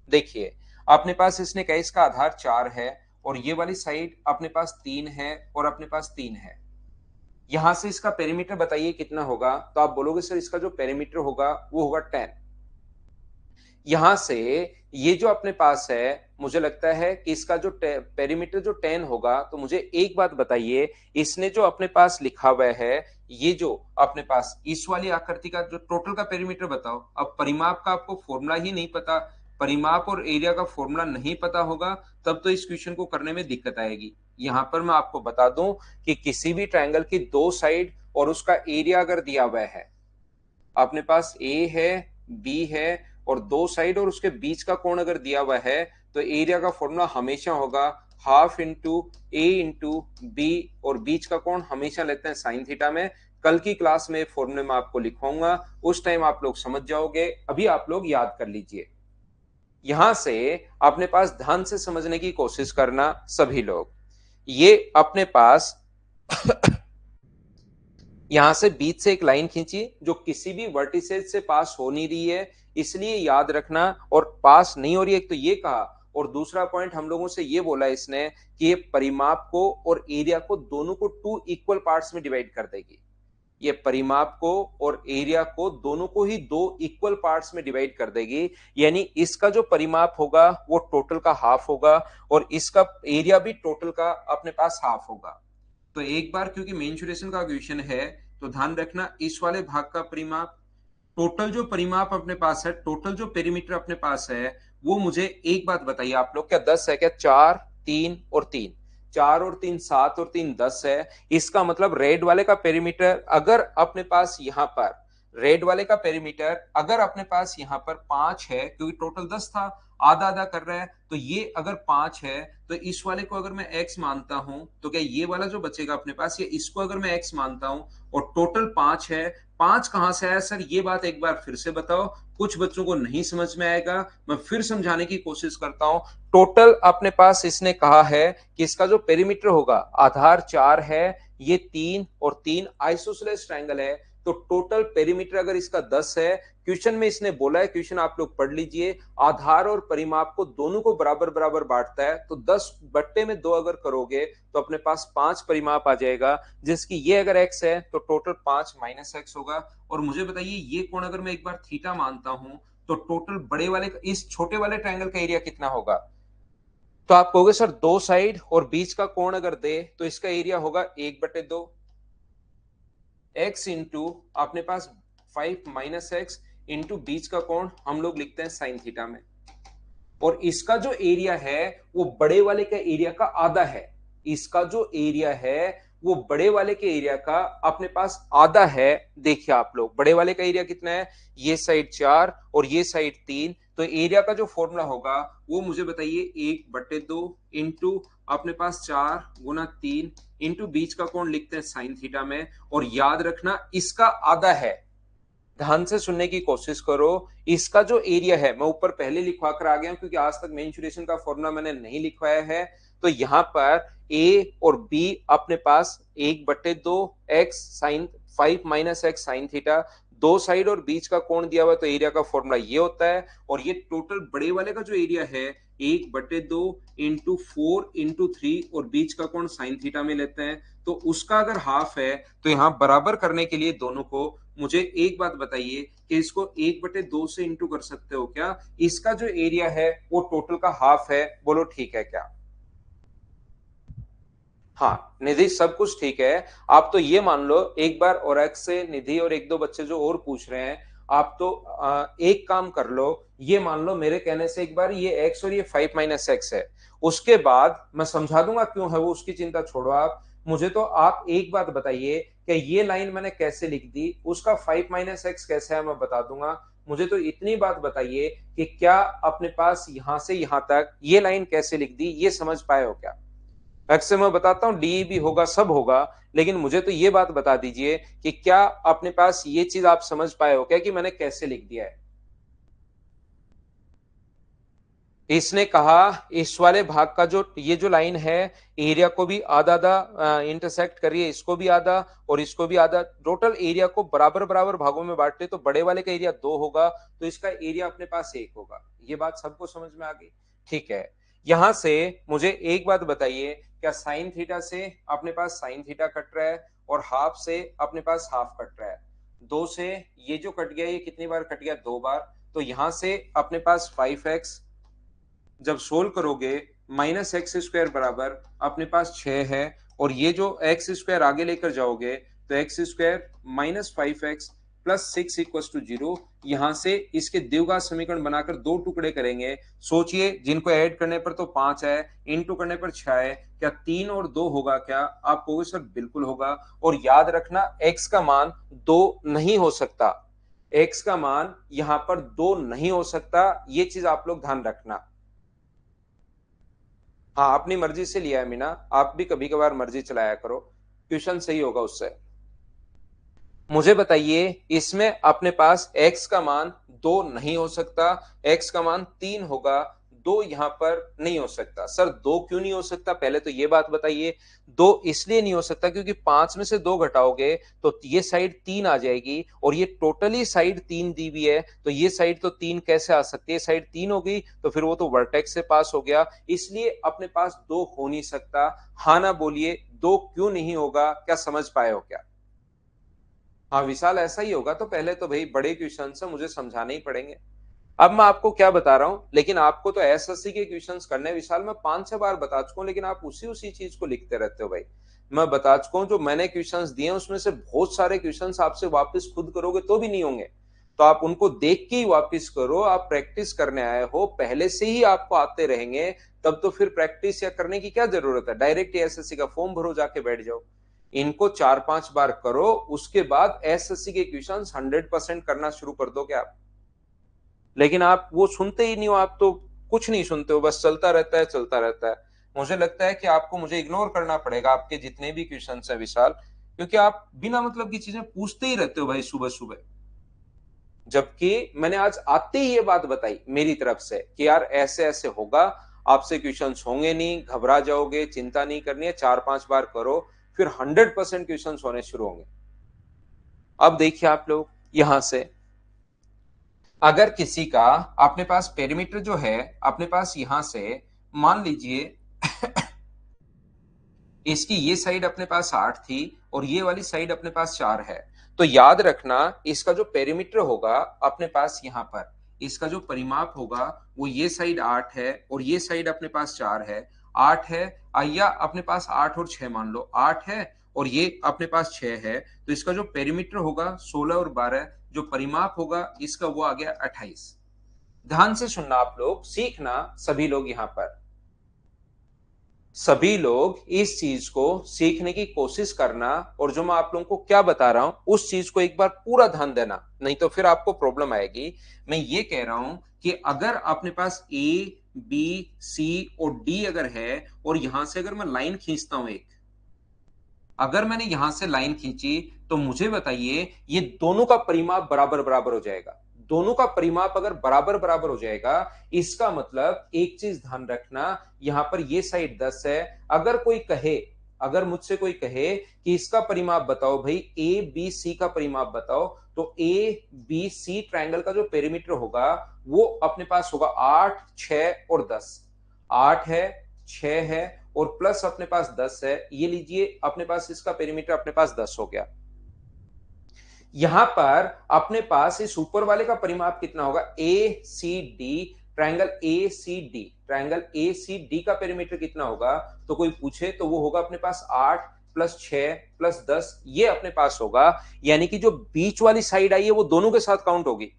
देखिए, अपने पास इसने कहा इसका आधार 4 है, और ये वाली साइड अपने पास 3 है, और अपने पास 3 है। यहां से इसका पेरीमीटर बताइए कितना होगा? तो आप बोलोगे सर इसका जो पेरीमीटर होगा वो होगा 10। यहां से ये जो अपने पास है, मुझे लगता है कि इसका जो पेरीमीटर जो 10 होगा, तो मुझे एक बात बताइए, इसने जो अपने पास लिखा हुआ है, ये जो अपने पास इस वाली आकृति का जो टोटल का पेरीमीटर बताओ। अब परिमाप का आपको फॉर्मूला ही नहीं पता, परिमाप और एरिया का फॉर्मूला नहीं पता होगा, तब तो इस क्वेश्चन को करने में दिक्कत आएगी। यहां पर मैं आपको बता दूं कि किसी भी ट्रायंगल की दो साइड और उसका एरिया अगर दिया हुआ है, अपने पास ए है, बी है, और दो साइड और उसके बीच का कोण अगर दिया हुआ है, तो एरिया का फॉर्मूला हमेशा होगा हाफ इंटू ए इंटू बी, और बीच का कोण हमेशा लेते हैं साइन थीटा में। कल की क्लास में फॉर्मूले में आपको लिखवाऊंगा, उस टाइम आप लोग समझ जाओगे। अभी आप लोग याद कर लीजिए। यहां से अपने पास ध्यान से समझने की कोशिश करना सभी लोग। ये अपने पास यहां से बीच से एक लाइन खींची जो किसी भी वर्टिसेज से पास हो नहीं रही है, इसलिए याद रखना। और पास नहीं हो रही है, एक तो ये कहा, और दूसरा पॉइंट हम लोगों से ये बोला इसने कि ये परिमाप को और एरिया को दोनों को 2 इक्वल पार्ट्स में डिवाइड कर देगी। ये परिमाप को और एरिया को दोनों को ही 2 इक्वल पार्ट्स में डिवाइड कर देगी। यानी इसका जो परिमाप होगा वो टोटल का हाफ होगा, और इसका एरिया भी टोटल का अपने पास हाफ होगा। तो एक बार, क्योंकि मेंसुरेशन का क्वेश्चन है, तो ध्यान रखना इस वाले भाग का परिमाप, टोटल जो परिमाप अपने पास है, टोटल जो पेरीमीटर अपने पास है, वो मुझे एक बात बताइए आप लोग, क्या 10 है क्या? 4 3 और 3, 4 और 3 7 और 3 10 है। इसका मतलब रेड वाले का पेरीमीटर अगर अपने पास यहां पर, रेड वाले का पेरीमीटर अगर अपने पास यहां पर 5 है, क्योंकि टोटल 10 था, आधा आधा कर रहा है, तो ये अगर 5 है, तो इस वाले को अगर मैं x मानता हूं, तो क्या ये वाला जो बचेगा अपने पास, ये इसको अगर मैं x मानता हूं, और टोटल 5 है। 5 कहां से आया सर? ये बात एक बार फिर से बताओ, कुछ बच्चों को नहीं समझ में आएगा, मैं फिर समझाने की कोशिश करता हूं। टोटल अपने पास इसने कहा है कि इसका जो पेरीमीटर होगा, आधार 4 है, ये 3 और 3 आइसोसेलेस ट्रायंगल है, तो टोटल पेरीमीटर अगर इसका 10 है, क्वेश्चन में इसने बोला है, क्वेश्चन आप लोग पढ़ लीजिए, आधार और परिमाप को दोनों को बराबर बराबर बांटता है, तो 10 बट्टे में 2 अगर करोगे तो अपने पास 5 परिमाप आ जाएगा, जिसकी ये अगर x है तो टोटल 5 माइनस x होगा। और मुझे बताइए ये कोण अगर मैं एक बार थीटा मानता हूं तो टोटल बड़े वाले इस छोटे वाले ट्रायंगल का एरिया कितना होगा? तो आप कहोगे सर दो साइड और बीच का कोण अगर दे तो इसका एरिया होगा 1/2 x इंटू अपने पास 5 माइनस एक्स इंटू बीच का कोण हम लोग लिखते हैं साइन थीटा में। और इसका जो एरिया है वो बड़े वाले का एरिया का आधा है। इसका जो एरिया है वो बड़े वाले के एरिया का अपने पास आधा है। देखिए आप लोग बड़े वाले का एरिया कितना है, ये साइड 4 और ये साइड 3, तो एरिया का जो फॉर्मूला होगा वो मुझे बताइए 1/2 इंटू अपने पास 4 गुना 3 इंटू बीच का कोण लिखते हैं साइन थीटा में। और याद रखना इसका आधा है, ध्यान से सुनने की कोशिश करो। इसका जो एरिया है मैं ऊपर पहले लिखवा कर आ गया हूं क्योंकि आज तक मेंसुरेशन का फॉर्मूला मैंने नहीं लिखवाया है। तो यहां पर a और b अपने पास 1/2 x sine 5 minus x sine theta, दो साइड और बीच का कोण दिया हुआ, तो एरिया का फॉर्मूला ये होता है। और ये टोटल बड़े वाले का जो एरिया है 1/2 इंटू 4 इंटू 3 और बीच का कोण साइन थीटा में लेते हैं, तो उसका अगर हाफ है तो यहां बराबर करने के लिए दोनों को मुझे एक बात बताइए कि इसको 1/2 से इंटू कर सकते हो क्या? इसका जो एरिया है वो टोटल का हाफ है, बोलो ठीक है क्या? हाँ निधि सब कुछ ठीक है। आप तो ये मान लो एक बार और एक्स से निधि और एक दो बच्चे जो और पूछ रहे हैं, आप तो एक काम कर लो, ये मान लो मेरे कहने से एक बार ये एक्स और ये 5 माइनस एक्स है, उसके बाद मैं समझा दूंगा क्यों है वो, उसकी चिंता छोड़ो आप। मुझे तो आप एक बात बताइए कि ये लाइन मैंने कैसे लिख दी, उसका 5 माइनस एक्स कैसे है मैं बता दूंगा। मुझे तो इतनी बात बताइए कि क्या अपने पास यहां से यहां तक ये लाइन कैसे लिख दी, ये समझ पाए हो क्या? वैसे मैं बताता हूँ डी भी होगा सब होगा, लेकिन मुझे तो ये बात बता दीजिए कि क्या अपने पास ये चीज आप समझ पाए हो क्या कि मैंने कैसे लिख दिया है? इसने कहा इस वाले भाग का जो ये जो लाइन है एरिया को भी आधा आधा इंटरसेक्ट करिए, इसको भी आधा और इसको भी आधा, टोटल एरिया को बराबर बराबर भागों में बांटते तो बड़े वाले का एरिया 2 होगा, तो इसका एरिया अपने पास 1 होगा। ये बात सबको समझ में आ गई? ठीक है। यहां से मुझे एक बात बताइए, क्या साइन थीटा से अपने पास साइन थीटा कट रहा है और हाफ से अपने पास हाफ कट रहा है? दो से ये जो कट गया ये कितनी बार कट गया? 2 बार। तो यहां से अपने पास 5x जब सोल्व करोगे माइनस एक्स स्क्वायर बराबर अपने पास 6 है, और ये जो एक्स स्क्वायर आगे लेकर जाओगे तो x square minus 5x plus 6 equal to 0। यहां से इसके द्विघात समीकरण बनाकर दो टुकड़े करेंगे। सोचिए जिनको ऐड करने पर तो 5 है, इनटू करने पर 6 है, क्या 3 और 2 होगा क्या? आप कहोगे सर बिल्कुल होगा। और याद रखना x का मान 2 नहीं हो सकता, x का मान यहां पर 2 नहीं हो सकता, ये चीज आप लोग ध्यान रखना। हाँ अपनी मर्जी से लिया है मीना, आप भी कभी कभार मर्जी चलाया करो, ट्यूशन सही होगा उससे। मुझे बताइए इसमें अपने पास x का मान 2 नहीं हो सकता, x का मान 3 होगा, 2 यहां पर नहीं हो सकता। सर 2 क्यों नहीं हो सकता, पहले तो ये बात बताइए। 2 इसलिए नहीं हो सकता क्योंकि 5 में से 2 घटाओगे तो ये साइड 3 आ जाएगी, और ये टोटली साइड 3 दी हुई है, तो ये साइड तो 3 कैसे आ सकती है? साइड 3 हो गई तो फिर वो तो वर्टेक्स से पास हो गया, इसलिए अपने पास 2 हो नहीं सकता। हाँ ना बोलिए 2 क्यों नहीं होगा, क्या समझ पाए हो क्या? हाँ विशाल ऐसा ही होगा, तो पहले तो भाई बड़े क्वेश्चन से मुझे समझाने ही पड़ेंगे। अब मैं आपको क्या बता रहा हूं, लेकिन आपको तो एसएससी के क्वेश्चंस करने विशाल मैं 5-6 बार बता चुका हूं, लेकिन आप उसी उसी चीज को लिखते रहते हो भाई। मैं बता चुका हूं जो मैंने क्वेश्चंस दिए हैं उसमें से बहुत सारे क्वेश्चंस आपसे वापस खुद करोगे तो भी नहीं होंगे, तो आप उनको देख के ही वापस करो। आप प्रैक्टिस करने आए हो, पहले से ही आपको आते रहेंगे, तब तो फिर प्रैक्टिस या करने की क्या जरूरत है? डायरेक्ट एसएससी का फॉर्म भरो, जाके बैठ जाओ। इनको 4-5 बार करो, उसके बाद एसएससी के क्वेश्चंस 100% करना शुरू कर दोगे आप। लेकिन आप वो सुनते ही नहीं हो, आप तो कुछ नहीं सुनते हो, बस चलता रहता है चलता रहता है। मुझे लगता है कि आपको मुझे इग्नोर करना पड़ेगा आपके जितने भी क्वेश्चन है विशाल, क्योंकि आप बिना मतलब की चीजें पूछते ही रहते हो भाई सुबह सुबह। जबकि मैंने आज आते ही ये बात बताई मेरी तरफ से कि यार ऐसे ऐसे होगा, आपसे क्वेश्चंस होंगे नहीं, घबरा जाओगे, चिंता नहीं करनी है, 4-5 बार करो, फिर 100% क्वेश्चंस होने शुरू होंगे। अब देखिए आप लोग यहां से, अगर किसी का अपने पास पेरीमीटर जो है अपने पास यहां से, मान लीजिए इसकी ये साइड अपने पास 8 थी और ये वाली साइड अपने पास 4 है, तो याद रखना इसका जो पेरीमीटर होगा अपने पास यहां पर, इसका जो परिमाप होगा वो ये साइड 8 है और ये साइड अपने पास 4 है। 8 है, या अपने पास 8 और 6 मान लो, 8 है और ये अपने पास 6 है, तो इसका जो पेरीमीटर होगा 16 और 12, जो परिमाप होगा इसका वो आ गया 28। ध्यान से सुनना आप लोग, सीखना सभी लोग, यहां पर सभी लोग इस चीज को सीखने की कोशिश करना, और जो मैं आप लोगों को क्या बता रहा हूं उस चीज को एक बार पूरा ध्यान देना, नहीं तो फिर आपको प्रॉब्लम आएगी। मैं ये कह रहा हूं कि अगर अपने पास ए, बी, सी और डी अगर है, और यहां से अगर मैं लाइन खींचता हूं एक, अगर मैंने यहां से लाइन खींची, तो मुझे बताइए ये दोनों का परिमाप बराबर बराबर हो जाएगा। दोनों का परिमाप अगर बराबर बराबर हो जाएगा, इसका मतलब एक चीज ध्यान रखना, यहां पर ये साइड 10 है। अगर कोई कहे, अगर मुझसे कोई कहे कि इसका परिमाप बताओ भाई, ए बी सी का परिमाप बताओ, तो ए बी सी ट्रायंगल का जो पेरीमीटर होगा वो अपने पास होगा 8, 6 और 10। 8 है, 6 है और प्लस अपने पास 10 है, ये लीजिए अपने पास इसका पेरीमीटर अपने पास 10 हो गया। यहां पर अपने पास इस ऊपर वाले का परिमाप कितना होगा, A C D, triangle A C D, triangle A C D का पेरीमीटर कितना होगा, तो कोई पूछे तो वो होगा अपने पास 8 प्लस 6 प्लस 10, ये अपने पास होगा। यानी कि जो बीच वाली साइड आई है वो दोनों के साथ काउंट होगी,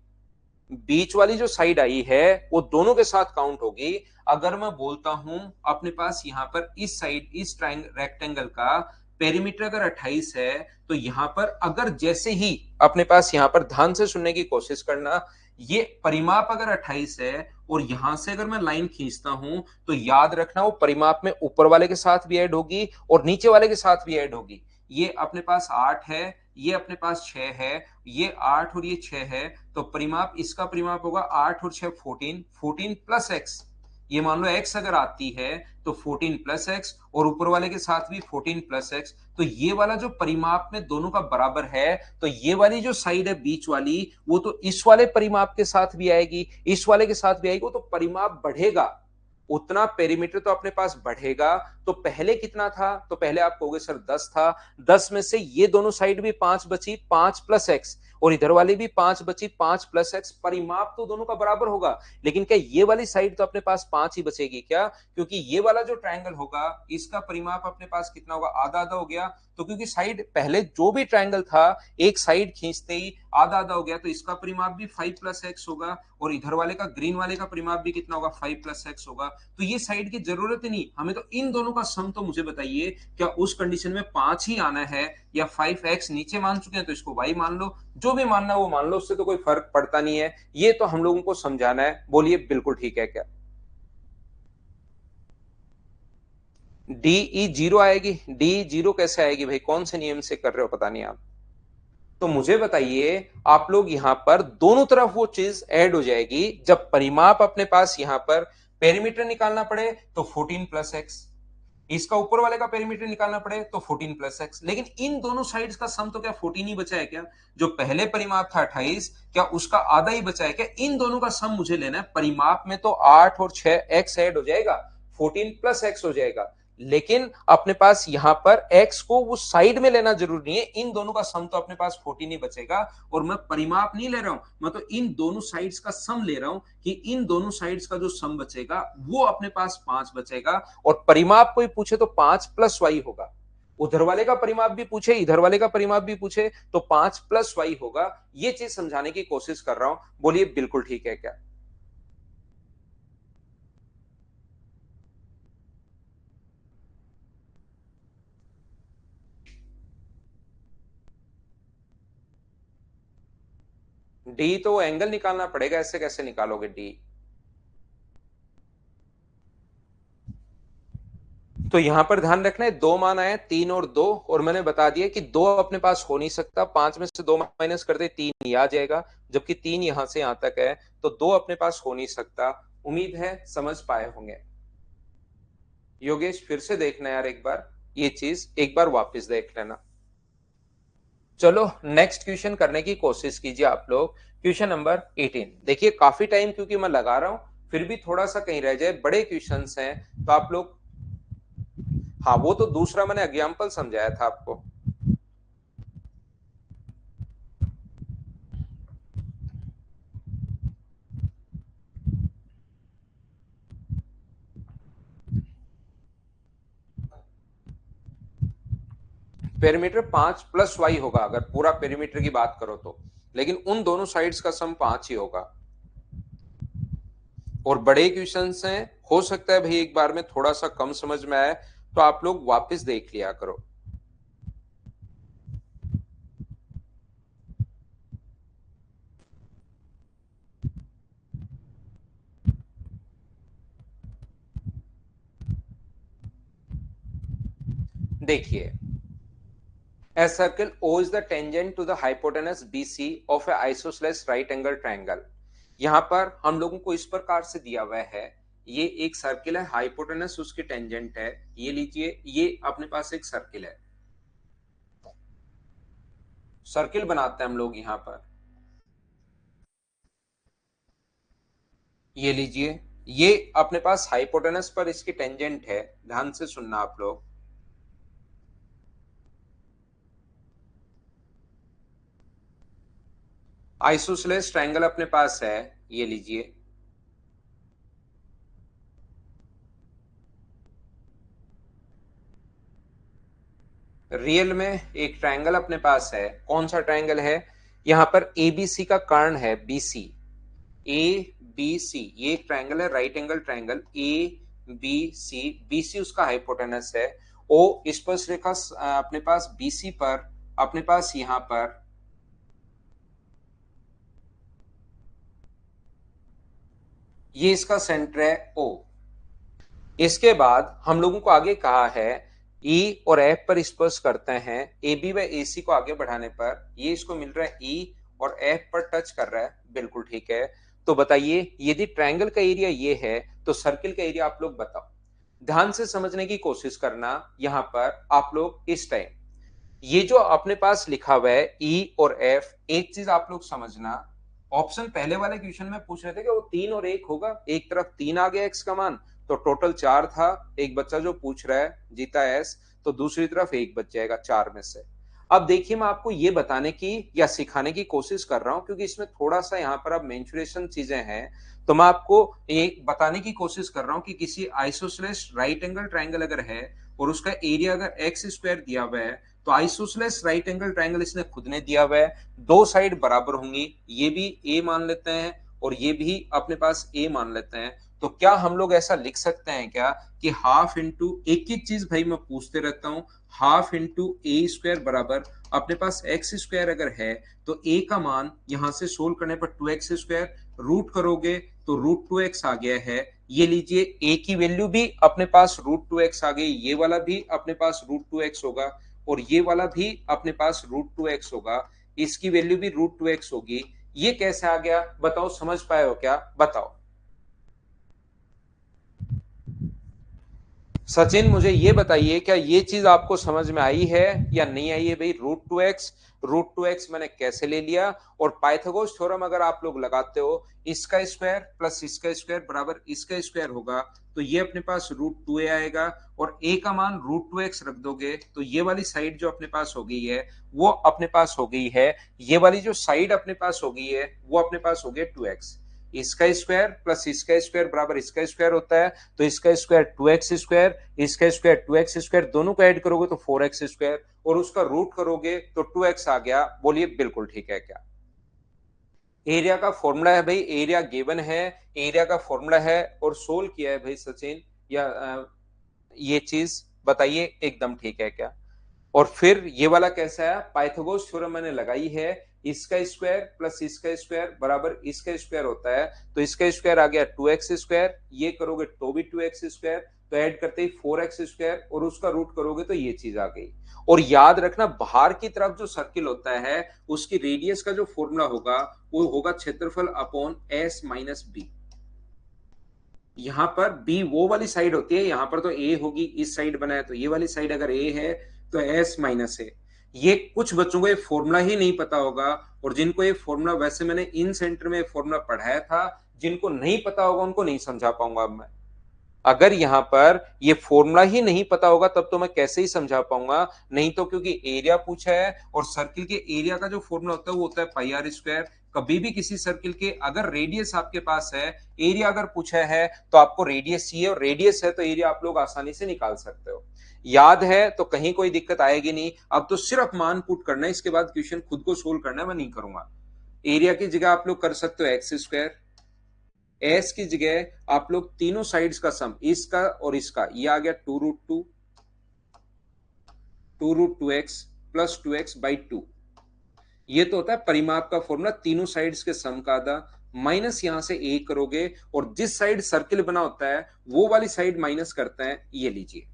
बीच वाली जो साइड आई है वो दोनों के साथ काउंट होगी। अगर मैं बोलता हूं अपने पास यहां पर इस साइड, इस रेक्टेंगल का पेरीमीटर अगर 28 है, तो यहां पर अगर जैसे ही अपने पास, यहां पर ध्यान से सुनने की कोशिश करना, ये परिमाप अगर 28 है और यहां से अगर मैं लाइन खींचता हूं, तो याद रखना वो परिमाप में ऊपर वाले के साथ भी ऐड होगी और नीचे वाले के साथ भी ऐड होगी। ये अपने पास 8 है, ये अपने पास 6 है, ये 8 और ये 6 है, तो परिमाप, इसका परिमाप होगा 8 और 6 14, 14 प्लस एक्स, ये मान लो x अगर आती है तो 14 प्लस एक्स और ऊपर वाले के साथ भी 14 प्लस एक्स, तो ये वाला जो परिमाप में दोनों का बराबर है, तो ये वाली जो साइड है बीच वाली, वो तो इस वाले परिमाप के साथ भी आएगी, इस वाले के साथ भी आएगी, वो तो परिमाप बढ़ेगा, उतना पेरीमीटर तो अपने पास बढ़ेगा। तो पहले कितना था, तो पहले आप कहोगे सर 10 था, 10 में से ये दोनों साइड भी 5 बची, 5 प्लस एक्स, और इधर वाली भी 5 बची, 5 प्लस एक्स, परिमाप तो दोनों का बराबर होगा, लेकिन क्या ये वाली साइड तो अपने पास 5 ही बचेगी क्या, क्योंकि ये वाला जो ट्रायंगल होगा इसका परिमाप अपने पास कितना होगा, आधा आधा हो गया। तो क्योंकि साइड पहले जो भी ट्रायंगल था एक साइड खींचते ही आधा आधा हो गया, तो इसका परिमाप भी 5 प्लस एक्स होगा और इधर वाले का, ग्रीन वाले का परिमाप भी कितना होगा, 5 प्लस एक्स होगा। तो ये साइड की जरूरत ही नहीं हमें, तो इन दोनों का सम तो मुझे बताइए, क्या उस कंडीशन में 5 ही आना है या 5x नीचे मान चुके हैं तो इसको y मान लो, जो भी मानना है वो मान लो, उससे तो कोई फर्क पड़ता नहीं है। ये तो हम लोगों को समझाना है, बोलिए बिल्कुल ठीक है क्या। डी ई जीरो आएगी, डी जीरो कैसे आएगी भाई, कौन से नियम से कर रहे हो पता नहीं आप। तो मुझे बताइए आप लोग, यहां पर दोनों तरफ वो चीज ऐड हो जाएगी, जब परिमाप अपने पास यहां पर पेरीमीटर निकालना पड़े तो 14 प्लस एक्स, इसका ऊपर वाले का पेरीमीटर निकालना पड़े तो 14 प्लस एक्स, लेकिन इन दोनों साइड्स का सम तो क्या 14 ही बचा है क्या, जो पहले परिमाप था 28, क्या उसका आधा ही बचा है क्या, इन दोनों का सम मुझे लेना है। परिमाप में तो 8 और 6 एक्स ऐड हो जाएगा, 14 प्लस एक्स हो जाएगा, लेकिन अपने पास यहां पर x को वो साइड में लेना जरूरी नहीं है, इन दोनों का सम तो अपने पास 14 ही बचेगा। और मैं परिमाप नहीं ले रहा हूं, मैं तो इन दोनों साइड्स का सम ले रहा हूं, कि इन दोनों साइड्स का जो सम बचेगा वो अपने पास 5 बचेगा। और परिमाप कोई पूछे तो 5 प्लस वाई होगा, उधर वाले का परिमाप भी पूछे, इधर वाले का परिमाप भी पूछे, तो 5 प्लस वाई होगा। ये चीज समझाने की कोशिश कर रहा हूं, बोलिए बिल्कुल ठीक है क्या। डी तो एंगल निकालना पड़ेगा, ऐसे कैसे निकालोगे डी। तो यहां पर ध्यान रखना है, दो मान आए, 3 और 2, और मैंने बता दिया कि 2 अपने पास हो नहीं सकता, 5 में से 2 माइनस कर दे 3 ही आ जाएगा, जबकि 3 यहां से यहां तक है, तो 2 अपने पास हो नहीं सकता। उम्मीद है समझ पाए होंगे। योगेश फिर से देखना यार, एक बार ये चीज एक बार वापस देख लेना। चलो नेक्स्ट क्वेश्चन करने की कोशिश कीजिए आप लोग। क्वेश्चन नंबर 18 देखिए, काफी टाइम क्योंकि मैं लगा रहा हूं, फिर भी थोड़ा सा कहीं रह जाए, बड़े क्वेश्चंस हैं तो आप लोग। हाँ, वो तो दूसरा मैंने एग्जाम्पल समझाया था आपको। पेरीमीटर 5 प्लस वाई होगा अगर पूरा पेरीमीटर की बात करो तो, लेकिन उन दोनों साइड्स का सम 5 ही होगा। और बड़े क्वेश्चंस हैं, हो सकता है भाई एक बार में थोड़ा सा कम समझ में आए, तो आप लोग वापस देख लिया करो। देखिए, A circle O is the tangent to the hypotenuse BC of a isosceles right angle triangle। यहां पर हम लोगों को इस प्रकार से दिया हुआ है, ये एक सर्किल है, हाइपोटेनस उसके टेंजेंट है। ये लीजिए, ये अपने पास एक सर्किल है, सर्किल बनाते हैं हम लोग यहां पर। ये लीजिए, ये अपने पास हाइपोटेनस पर इसकी टेंजेंट है। ध्यान से सुनना आप लोग। आइसोसेलेस ट्रायंगल अपने पास है, ये लीजिए। रियल में एक ट्रायंगल अपने पास है। कौन सा ट्रायंगल है? यहां पर एबीसी का कर्ण है, बीसी। ए बी सी, ये एक ट्रायंगल है, right angle triangle. A B C, BC उसका हाइपोटेनस है। ओ स्पर्श रेखा अपने पास बीसी पर, अपने पास यहां पर ये इसका सेंटर है ओ। इसके बाद हम लोगों को आगे कहा है ई और एफ पर स्पर्श करते हैं, ए बी व ए सी को आगे बढ़ाने पर ये इसको मिल रहा है ई और एफ पर टच कर रहा है। बिल्कुल ठीक है। तो बताइए, यदि ट्रायंगल का एरिया ये है तो सर्किल का एरिया आप लोग बताओ। ध्यान से समझने की कोशिश करना। यहां पर आप लोग इस टाइम ये जो अपने पास लिखा हुआ है ई और एफ, एक चीज आप लोग समझना। ऑप्शन पहले वाले क्वेश्चन में पूछ रहे थे कि वो 3 और 1 होगा, एक तरफ 3 आ गया एक्स का मान, तो टोटल 4 था। एक बच्चा जो पूछ रहा है जीता एस, तो दूसरी तरफ 1 बच जाएगा 4 में से। अब देखिए, मैं आपको ये बताने की या सिखाने की कोशिश कर रहा हूं, क्योंकि इसमें थोड़ा सा यहाँ पर अब मेंचुरेशन चीजें हैं, तो मैं आपको एक बताने की कोशिश कर रहा हूं कि किसी आइसोसेलेस राइट एंगल ट्रायंगल अगर है और उसका एरिया अगर एक्स स्क्वायर दिया हुआ है, तो आइसोसेलेस राइट एंगल ट्रायंगल इसने खुद ने दिया हुआ है, दो साइड बराबर होंगी। ये भी ए मान लेते हैं और ये भी अपने पास ए मान लेते हैं। तो क्या हम लोग ऐसा लिख सकते हैं क्या कि हाफ इंटू, एक एक चीज भाई मैं पूछते रहता हूं, हाफ इंटू ए स्क्वायर बराबर अपने पास एक्स स्क्वायर अगर है, तो ए का मान यहां से सोल्व करने पर 2x स्क्वायर, रूट करोगे तो √2x आ गया है। ये लीजिए, ए की वैल्यू भी अपने पास √2x आ गई, ये वाला भी अपने पास √2x होगा और ये वाला भी अपने पास √2x होगा, इसकी वैल्यू भी √2x होगी। ये कैसे आ गया बताओ, समझ पाए हो क्या? बताओ सचिन, मुझे ये बताइए, क्या ये चीज आपको समझ में आई है या नहीं आई है? भाई √2x मैंने कैसे ले लिया, और पाइथागोरस थ्योरम अगर आप लोग लगाते हो, इसका स्क्वायर प्लस इसका स्क्वायर बराबर इसका स्क्वायर होगा, तो ये अपने पास √2a आएगा, और a का मान √2x रख दोगे तो ये वाली साइड जो अपने पास हो गई है वो अपने पास हो गई है, ये वाली जो साइड अपने पास हो गई है वो अपने पास हो गया 2x। इसका स्क्वायर प्लस इसका स्क्वायर बराबर इसका स्क्वायर होता है, तो इसका स्क्वायर 2x स्क्वायर, इसका स्क्वायर 2x स्क्वायर, दोनों को ऐड करोगे तो 4x स्क्वायर, और उसका रूट करोगे तो 2x आ गया। बोलिए बिल्कुल ठीक है क्या? एरिया का फॉर्मूला है भाई, एरिया गिवन है, एरिया का फॉर्मूला है और सोल्व किया है भाई सचिन, या ये चीज बताइए एकदम ठीक है क्या? और फिर ये वाला कैसा है? पाइथागोरस थ्योरम मैंने लगाई है, इसका स्क्वायर प्लस इसका स्क्वायर बराबर इसका स्क्वायर होता है, तो इसका स्क्वायर आ गया 2x स्क्वायर, ये करोगे तो भी 2x स्क्वायर, तो ऐड करते ही 4x स्क्वायर, और उसका रूट करोगे तो ये चीज आ गई। और याद रखना, बाहर की तरफ जो सर्किल होता है उसकी रेडियस का जो फॉर्मूला होगा वो होगा क्षेत्रफल अपॉन एस माइनस बी। यहां पर बी वो वाली साइड होती है, यहां पर तो ए होगी, इस साइड बना है तो ये वाली साइड अगर ए है तो एस माइनस ए। ये कुछ बच्चों को ये फॉर्मूला ही नहीं पता होगा, और जिनको ये फॉर्मूला वैसे मैंने इन सेंटर में फॉर्मूला पढ़ाया था, जिनको नहीं पता होगा उनको नहीं समझा पाऊंगा अब मैं। अगर यहां पर ये फॉर्मूला ही नहीं पता होगा तब तो मैं कैसे ही समझा पाऊंगा। नहीं तो क्योंकि एरिया पूछा है, और सर्किल के एरिया का जो फॉर्मूला होता है वो होता है पाई आर स्क्वायर। कभी भी किसी सर्किल के अगर रेडियस आपके पास है, एरिया अगर पूछा है तो आपको रेडियस चाहिए, और रेडियस है तो एरिया आप लोग आसानी से निकाल सकते हो। याद है तो कहीं कोई दिक्कत आएगी नहीं। अब तो सिर्फ मान पुट करना है, इसके बाद क्वेश्चन खुद को सोल्व करना है, मैं नहीं करूंगा। एरिया की जगह आप लोग कर सकते हो एक्स स्क्वायर, एस की जगह आप लोग तीनों साइड्स का सम, इसका और इसका, ये आ गया 2√2 प्लस 2x/2। ये तो होता है परिमाप का फॉर्मूला, तीनों साइड्स के सम का आधा, माइनस यहां से ए करोगे, और जिस साइड सर्किल बना होता है वो वाली साइड माइनस करता है, ये लीजिए।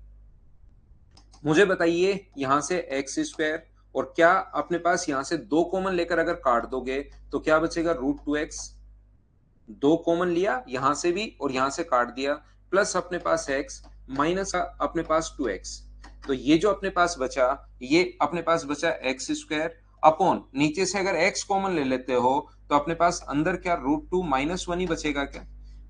मुझे बताइए यहां से एक्स स्क्वायर, और क्या अपने पास यहां से दो कॉमन लेकर अगर काट दोगे तो क्या बचेगा, √2x। दो कॉमन लिया यहां से भी और यहां से काट दिया, प्लस अपने पास x, माइनस अपने पास 2x। तो ये जो अपने पास बचा, ये अपने पास बचा एक्स स्क्वायर अपॉन, नीचे से अगर x कॉमन ले लेते हो तो अपने पास अंदर क्या √2 -1 ही बचेगा क्या,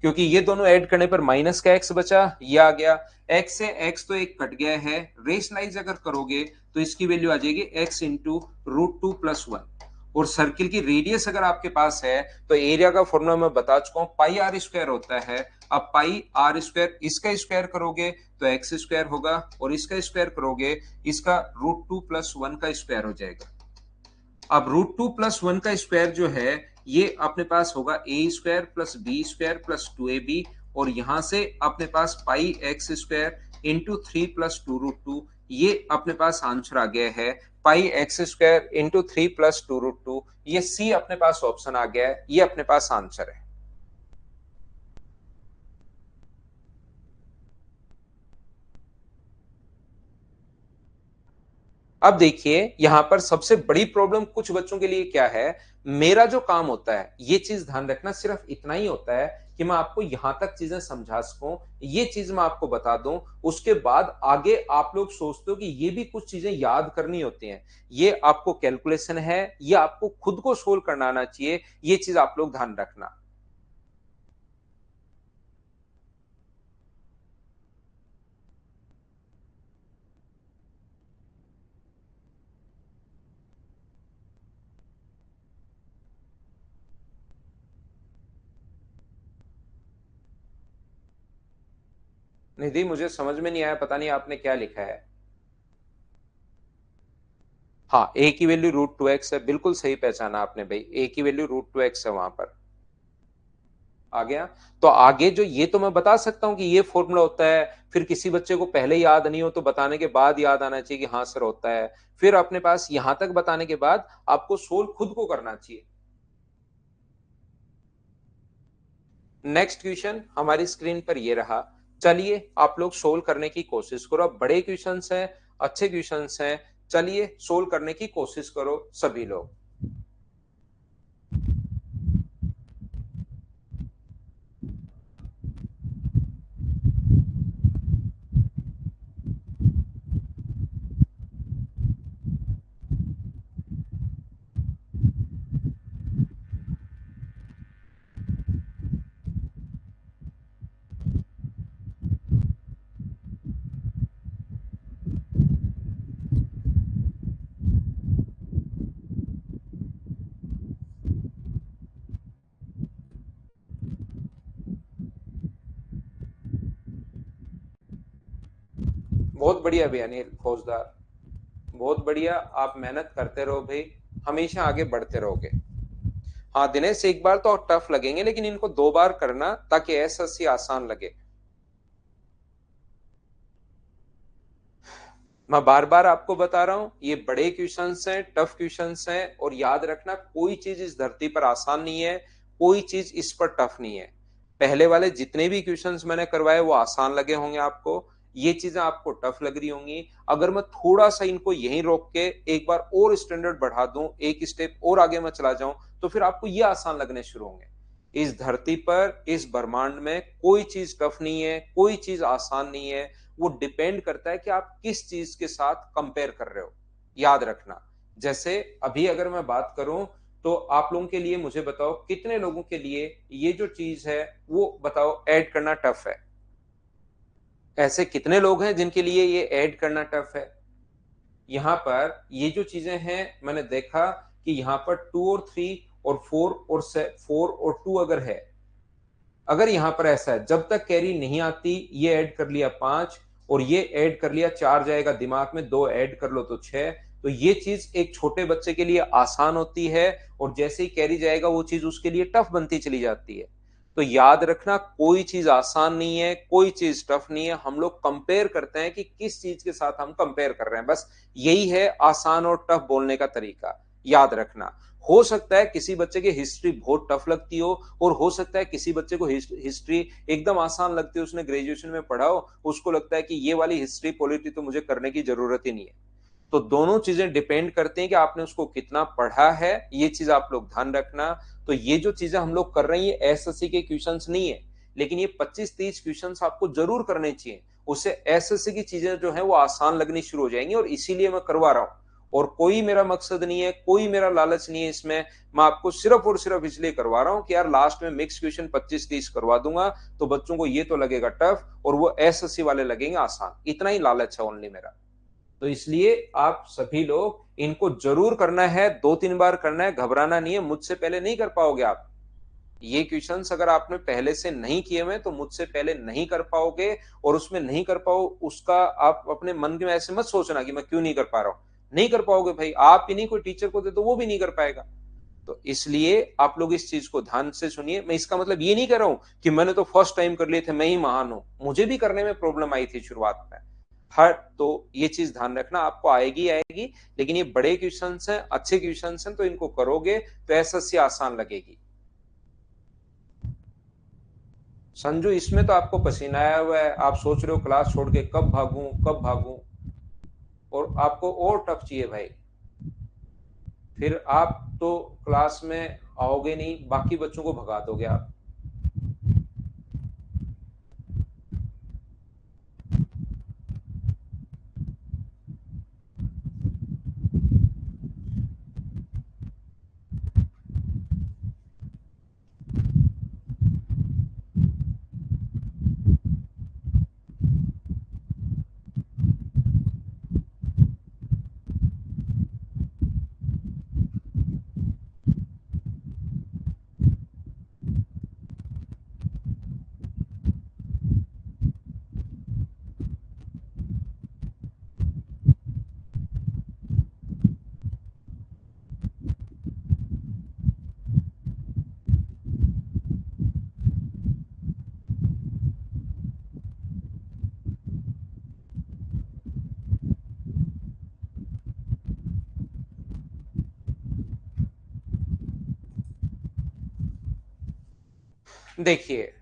क्योंकि ये दोनों ऐड करने पर माइनस का x बचा, ये आ गया। x से x तो एक कट गया है, रेशनलाइज अगर करोगे तो इसकी वैल्यू आ जाएगी x इंटू √2 + 1। और सर्किल की रेडियस अगर आपके पास है तो एरिया का फॉर्मूला मैं बता चुका हूं, पाई आर स्क्वायर होता है। अब पाई आर स्क्वायर, इसका स्क्वायर करोगे तो एक्स स्क्वायर होगा, और इसका स्क्वायर करोगे इसका √2 + 1 का स्क्वायर हो जाएगा। अब √2 + 1 का स्क्वायर जो है ये अपने पास होगा a square plus b square plus 2ab, और यहां से अपने पास पाई एक्स स्क्वायर इंटू 3 + 2√2, ये अपने पास आंसर आ गया है पाई एक्स स्क्वायर इंटू 3 + 2√2। ये सी अपने पास ऑप्शन आ गया है, ये अपने पास आंसर है। अब देखिए यहां पर सबसे बड़ी प्रॉब्लम कुछ बच्चों के लिए क्या है, मेरा जो काम होता है ये चीज ध्यान रखना, सिर्फ इतना ही होता है कि मैं आपको यहां तक चीजें समझा सकूं, ये चीज मैं आपको बता दूं। उसके बाद आगे आप लोग सोचते हो कि ये भी कुछ चीजें याद करनी होती हैं, ये आपको कैलकुलेशन है, ये आपको खुद को सोल्व करना आना चाहिए, ये चीज आप लोग ध्यान रखना। निधि मुझे समझ में नहीं आया, पता नहीं आपने क्या लिखा है। हाँ, ए की वैल्यू √2x है, बिल्कुल सही पहचाना आपने भाई, ए की वैल्यू √2x है वहां पर। आ गया। तो आगे जो ये तो मैं बता सकता हूं कि ये फॉर्मूला होता है, फिर किसी बच्चे को पहले याद नहीं हो तो बताने के बाद याद आना चाहिए कि हाँ सर होता है, फिर अपने पास यहां तक बताने के बाद आपको सोल्व खुद को करना चाहिए। नेक्स्ट क्वेश्चन हमारी स्क्रीन पर ये रहा, चलिए आप लोग सोल्व करने की कोशिश करो। अब बड़े क्वेश्चंस हैं, अच्छे क्वेश्चंस हैं, चलिए सोल्व करने की कोशिश करो सभी लोग। बहुत बढ़िया भैया अनिल फौजदार, बहुत बढ़िया, आप मेहनत करते रहो भाई, हमेशा आगे बढ़ते रहोगे। हाँ दिनेश, एक बार तो टफ लगेंगे लेकिन इनको दो बार करना ताकि एसएससी आसान लगे। मैं बार बार आपको बता रहा हूं ये बड़े क्वेश्चंस हैं, टफ क्वेश्चंस हैं, और याद रखना कोई चीज इस धरती पर आसान नहीं है, कोई चीज इस पर टफ नहीं है। पहले वाले जितने भी क्वेश्चंस मैंने करवाए वो आसान लगे होंगे आपको, ये चीजें आपको टफ लग रही होंगी। अगर मैं थोड़ा सा इनको यहीं रोक के एक बार और स्टैंडर्ड बढ़ा दूं, एक स्टेप और आगे मैं चला जाऊं, तो फिर आपको ये आसान लगने शुरू होंगे। इस धरती पर, इस ब्रह्मांड में कोई चीज टफ नहीं है, कोई चीज आसान नहीं है। वो डिपेंड करता है कि आप किस चीज के साथ कंपेयर कर रहे हो। याद रखना। जैसे अभी अगर मैं बात करूं तो आप लोगों के लिए मुझे बताओ कितने लोगों के लिए ये जो चीज है वो बताओ ऐड करना टफ है? ऐसे कितने लोग हैं जिनके लिए ये ऐड करना टफ है? यहाँ पर ये जो चीजें हैं मैंने देखा कि यहाँ पर 2 और 3 और 4 और 2 अगर है, अगर यहां पर ऐसा है जब तक कैरी नहीं आती ये ऐड कर लिया 5 और ये ऐड कर लिया 4 जाएगा दिमाग में, 2 ऐड कर लो तो 6। तो ये चीज एक छोटे बच्चे के लिए आसान होती है और जैसे ही कैरी जाएगा वो चीज उसके लिए टफ बनती चली जाती है। तो याद रखना कोई चीज आसान नहीं है, कोई चीज टफ नहीं है, हम लोग कंपेयर करते हैं कि किस चीज के साथ हम कंपेयर कर रहे हैं, बस यही है आसान और टफ बोलने का तरीका। याद रखना हो सकता है किसी बच्चे की हिस्ट्री बहुत टफ लगती हो और हो सकता है किसी बच्चे को हिस्ट्री एकदम आसान लगती है, उसने ग्रेजुएशन में पढ़ा हो, उसको लगता है कि ये वाली हिस्ट्री पॉलिटी तो मुझे करने की जरूरत ही नहीं है। तो दोनों चीजें डिपेंड करती हैं कि आपने उसको कितना पढ़ा है, ये चीज आप लोग ध्यान रखना। तो ये जो चीजें हम लोग कर रहे हैं ये एसएससी के क्वेश्चंस नहीं है, लेकिन ये 25-30 क्वेश्चंस आपको जरूर करने चाहिए, उससे एसएससी की चीजें जो है वो आसान लगनी शुरू हो जाएंगी और इसीलिए मैं करवा रहा हूं। और कोई मेरा मकसद नहीं है, कोई मेरा लालच नहीं है इसमें, मैं आपको सिर्फ और सिर्फ इसलिए करवा रहा हूं कि यार लास्ट में मिक्स क्वेश्चन 25-30 करवा दूंगा तो बच्चों को ये तो लगेगा टफ और वो एसएससी वाले लगेंगे आसान, इतना ही लालच है ओनली मेरा। तो इसलिए आप सभी लोग इनको जरूर करना है, 2-3 बार करना है, घबराना नहीं है, मुझसे पहले नहीं कर पाओगे आप ये क्वेश्चंस, अगर आपने पहले से नहीं किए हुए तो मुझसे पहले नहीं कर पाओगे और उसमें नहीं कर पाओ उसका आप अपने मन में ऐसे मत सोचना कि मैं क्यों नहीं कर पा रहा हूं, नहीं कर पाओगे भाई, आप ही नहीं कोई टीचर को दे तो वो भी नहीं कर पाएगा। तो इसलिए आप लोग इस चीज को ध्यान से सुनिए, मैं इसका मतलब ये नहीं कर रहा हूं कि मैंने तो फर्स्ट टाइम कर लिए थे मैं ही महान हूं, मुझे भी करने में प्रॉब्लम आई थी शुरुआत में। हर तो ये चीज ध्यान रखना आपको आएगी आएगी, लेकिन ये बड़े क्वेश्चंस हैं, अच्छे क्वेश्चंस हैं, तो इनको करोगे तो एसएससी आसान लगेगी। संजू इसमें तो आपको पसीना आया हुआ है, आप सोच रहे हो क्लास छोड़ के कब भागूं कब भागूं, और आपको और टफ चाहिए भाई, फिर आप तो क्लास में आओगे नहीं, बाकी बच्चों को भगा दोगे आप। देखिए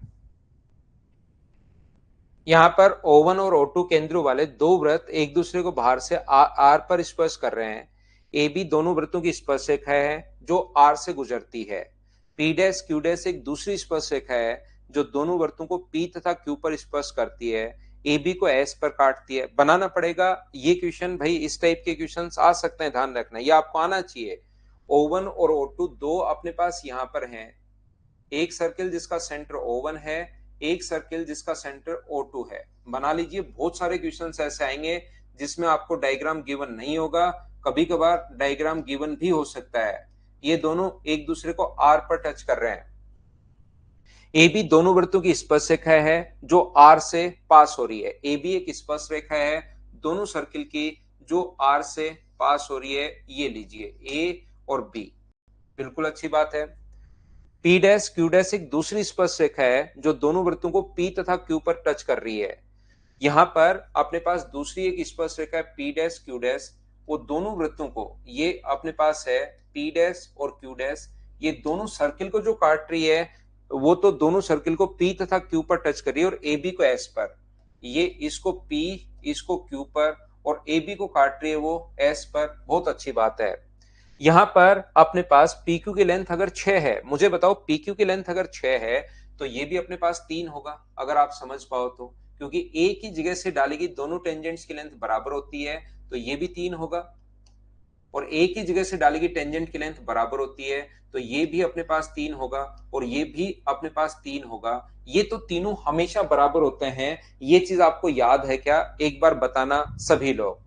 यहाँ पर O1 और O2 केंद्रों वाले दो वृत्त एक दूसरे को बाहर से आर पर स्पर्श कर रहे हैं। ए बी दोनों वृत्तों की स्पर्श रेखा है जो आर से गुजरती है। पी डैश क्यू डैश एक दूसरी स्पर्श रेखा है जो दोनों वृत्तों को पी तथा क्यू पर स्पर्श करती है, ए बी को एस पर काटती है। बनाना पड़ेगा ये क्वेश्चन भाई, इस टाइप के क्वेश्चन आ सकते हैं, ध्यान रखना ये आपको आना चाहिए। O1 और O2 दो अपने पास यहाँ पर हैं, एक सर्किल जिसका सेंटर O1 है, एक सर्किल जिसका सेंटर O2 है। बना लीजिए, बहुत सारे क्वेश्चंस ऐसे आएंगे जिसमें आपको डायग्राम गिवन नहीं होगा, कभी कभार डायग्राम गिवन भी हो सकता है। ये दोनों एक दूसरे को आर पर टच कर रहे हैं। ए बी दोनों वृत्तों की स्पर्श रेखा है जो आर से पास हो रही है। ए बी एक स्पर्श रेखा है दोनों सर्किल की जो आर से पास हो रही है, ये लीजिए ए और बी, बिल्कुल अच्छी बात है। पी डैश क्यू डैश एक दूसरी स्पर्श रेखा है जो दोनों वृत्तों को पी तथा क्यू पर टच कर रही है। यहां पर अपने पास दूसरी एक स्पर्श रेखा है पी डैश क्यू डैश, वो दोनों वृत्तों को, ये अपने पास है पी डैश और क्यू डैश, ये दोनों सर्किल को जो काट रही है वो तो दोनों सर्किल को पी तथा क्यू पर टच कर रही है और ए बी को एस पर, ये इसको पी इसको क्यू पर और ए बी को काट रही है वो एस पर, बहुत अच्छी बात है। यहां पर अपने पास PQ की लेंथ अगर 6 है, मुझे बताओ PQ की लेंथ अगर 6 है तो ये भी अपने पास 3 होगा, अगर आप समझ पाओ तो, क्योंकि एक ही जगह से डाली गई दोनों टेंजेंट्स की लेंथ बराबर होती है तो ये भी 3 होगा। और एक ही जगह से डाली गई टेंजेंट की लेंथ बराबर होती है, तो ये भी अपने पास 3 होगा और ये भी अपने पास 3 होगा। ये तो तीनों हमेशा बराबर होते हैं। ये चीज आपको याद है क्या? एक बार बताना सभी लोग।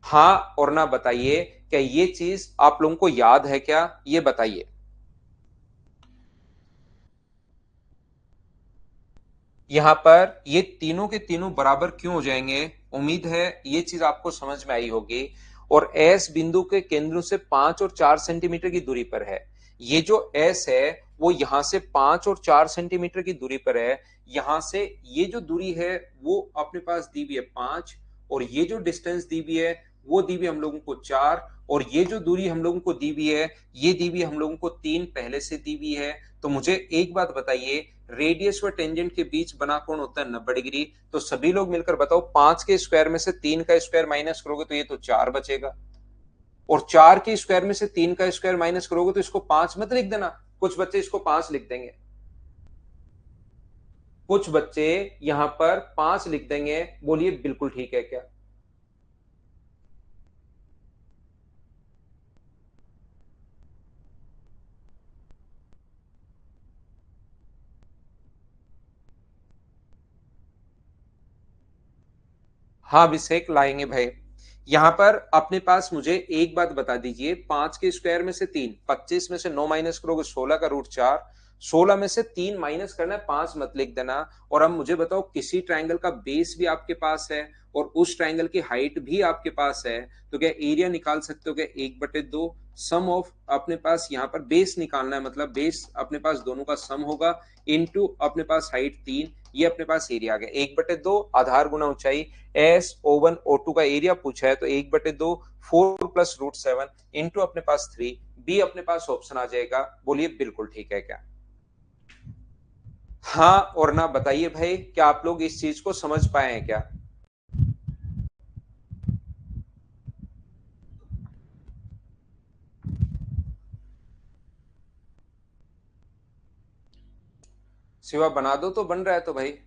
हाँ और ना बताइए, क्या ये चीज आप लोगों को याद है क्या? ये बताइए। यहां पर ये तीनों के तीनों बराबर क्यों हो जाएंगे? उम्मीद है ये चीज आपको समझ में आई होगी। और एस बिंदु के केंद्रों से 5 और 4 सेंटीमीटर की दूरी पर है। ये जो एस है वो यहां से 5 और 4 सेंटीमीटर की दूरी पर है। यहां से ये जो दूरी है वो अपने पास दी हुई है 5, और ये जो डिस्टेंस दी हुई है वो दी हुई हम लोगों को 4, और ये जो दूरी हम लोगों को दी हुई है ये दी हुई हम लोगों को 3 पहले से दी हुई है। तो मुझे एक बात बताइए, रेडियस व टेंजेंट के बीच बना कोण होता है 90 डिग्री। तो सभी लोग मिलकर बताओ, 5 के स्क्वायर में से 3 का स्क्वायर माइनस करोगे तो ये तो 4 बचेगा, और 4 के स्क्वायर में से 3 का स्क्वायर माइनस करोगे तो इसको 5 मत लिख देना। कुछ बच्चे इसको 5 लिख देंगे, कुछ बच्चे यहां पर 5 लिख देंगे। बोलिए बिल्कुल ठीक है क्या? हाँ अभिषेक लाएंगे भाई। यहां पर अपने पास मुझे एक बात बता दीजिए, 5 के स्क्वायर में से 3, 25 में से 9 माइनस करोगे 16 का रूट 4, 16 में से 3 माइनस करना है, 5 मत लिख देना। और अब मुझे बताओ, किसी ट्राइंगल का बेस भी आपके पास है और उस ट्राइंगल की हाइट भी आपके पास है, तो क्या एरिया निकाल सकते हो क्या? 1/2 सम ऑफ, अपने पास यहाँ पर बेस निकालना है, मतलब बेस अपने पास दोनों का सम होगा, इनटू अपने पास हाइट 3, ये अपने पास एरिया आ गया 1/2 आधार गुना ऊंचाई। एस O1 O2 का एरिया पूछा है तो 1/2 4 प्लस रूट 7 इंटू अपने पास 3, बी अपने पास ऑप्शन आ जाएगा। बोलिए बिल्कुल ठीक है क्या? हाँ और ना बताइए भाई, क्या आप लोग इस चीज को समझ पाए हैं क्या? सिवा बना दो तो बन रहा है तो भाई।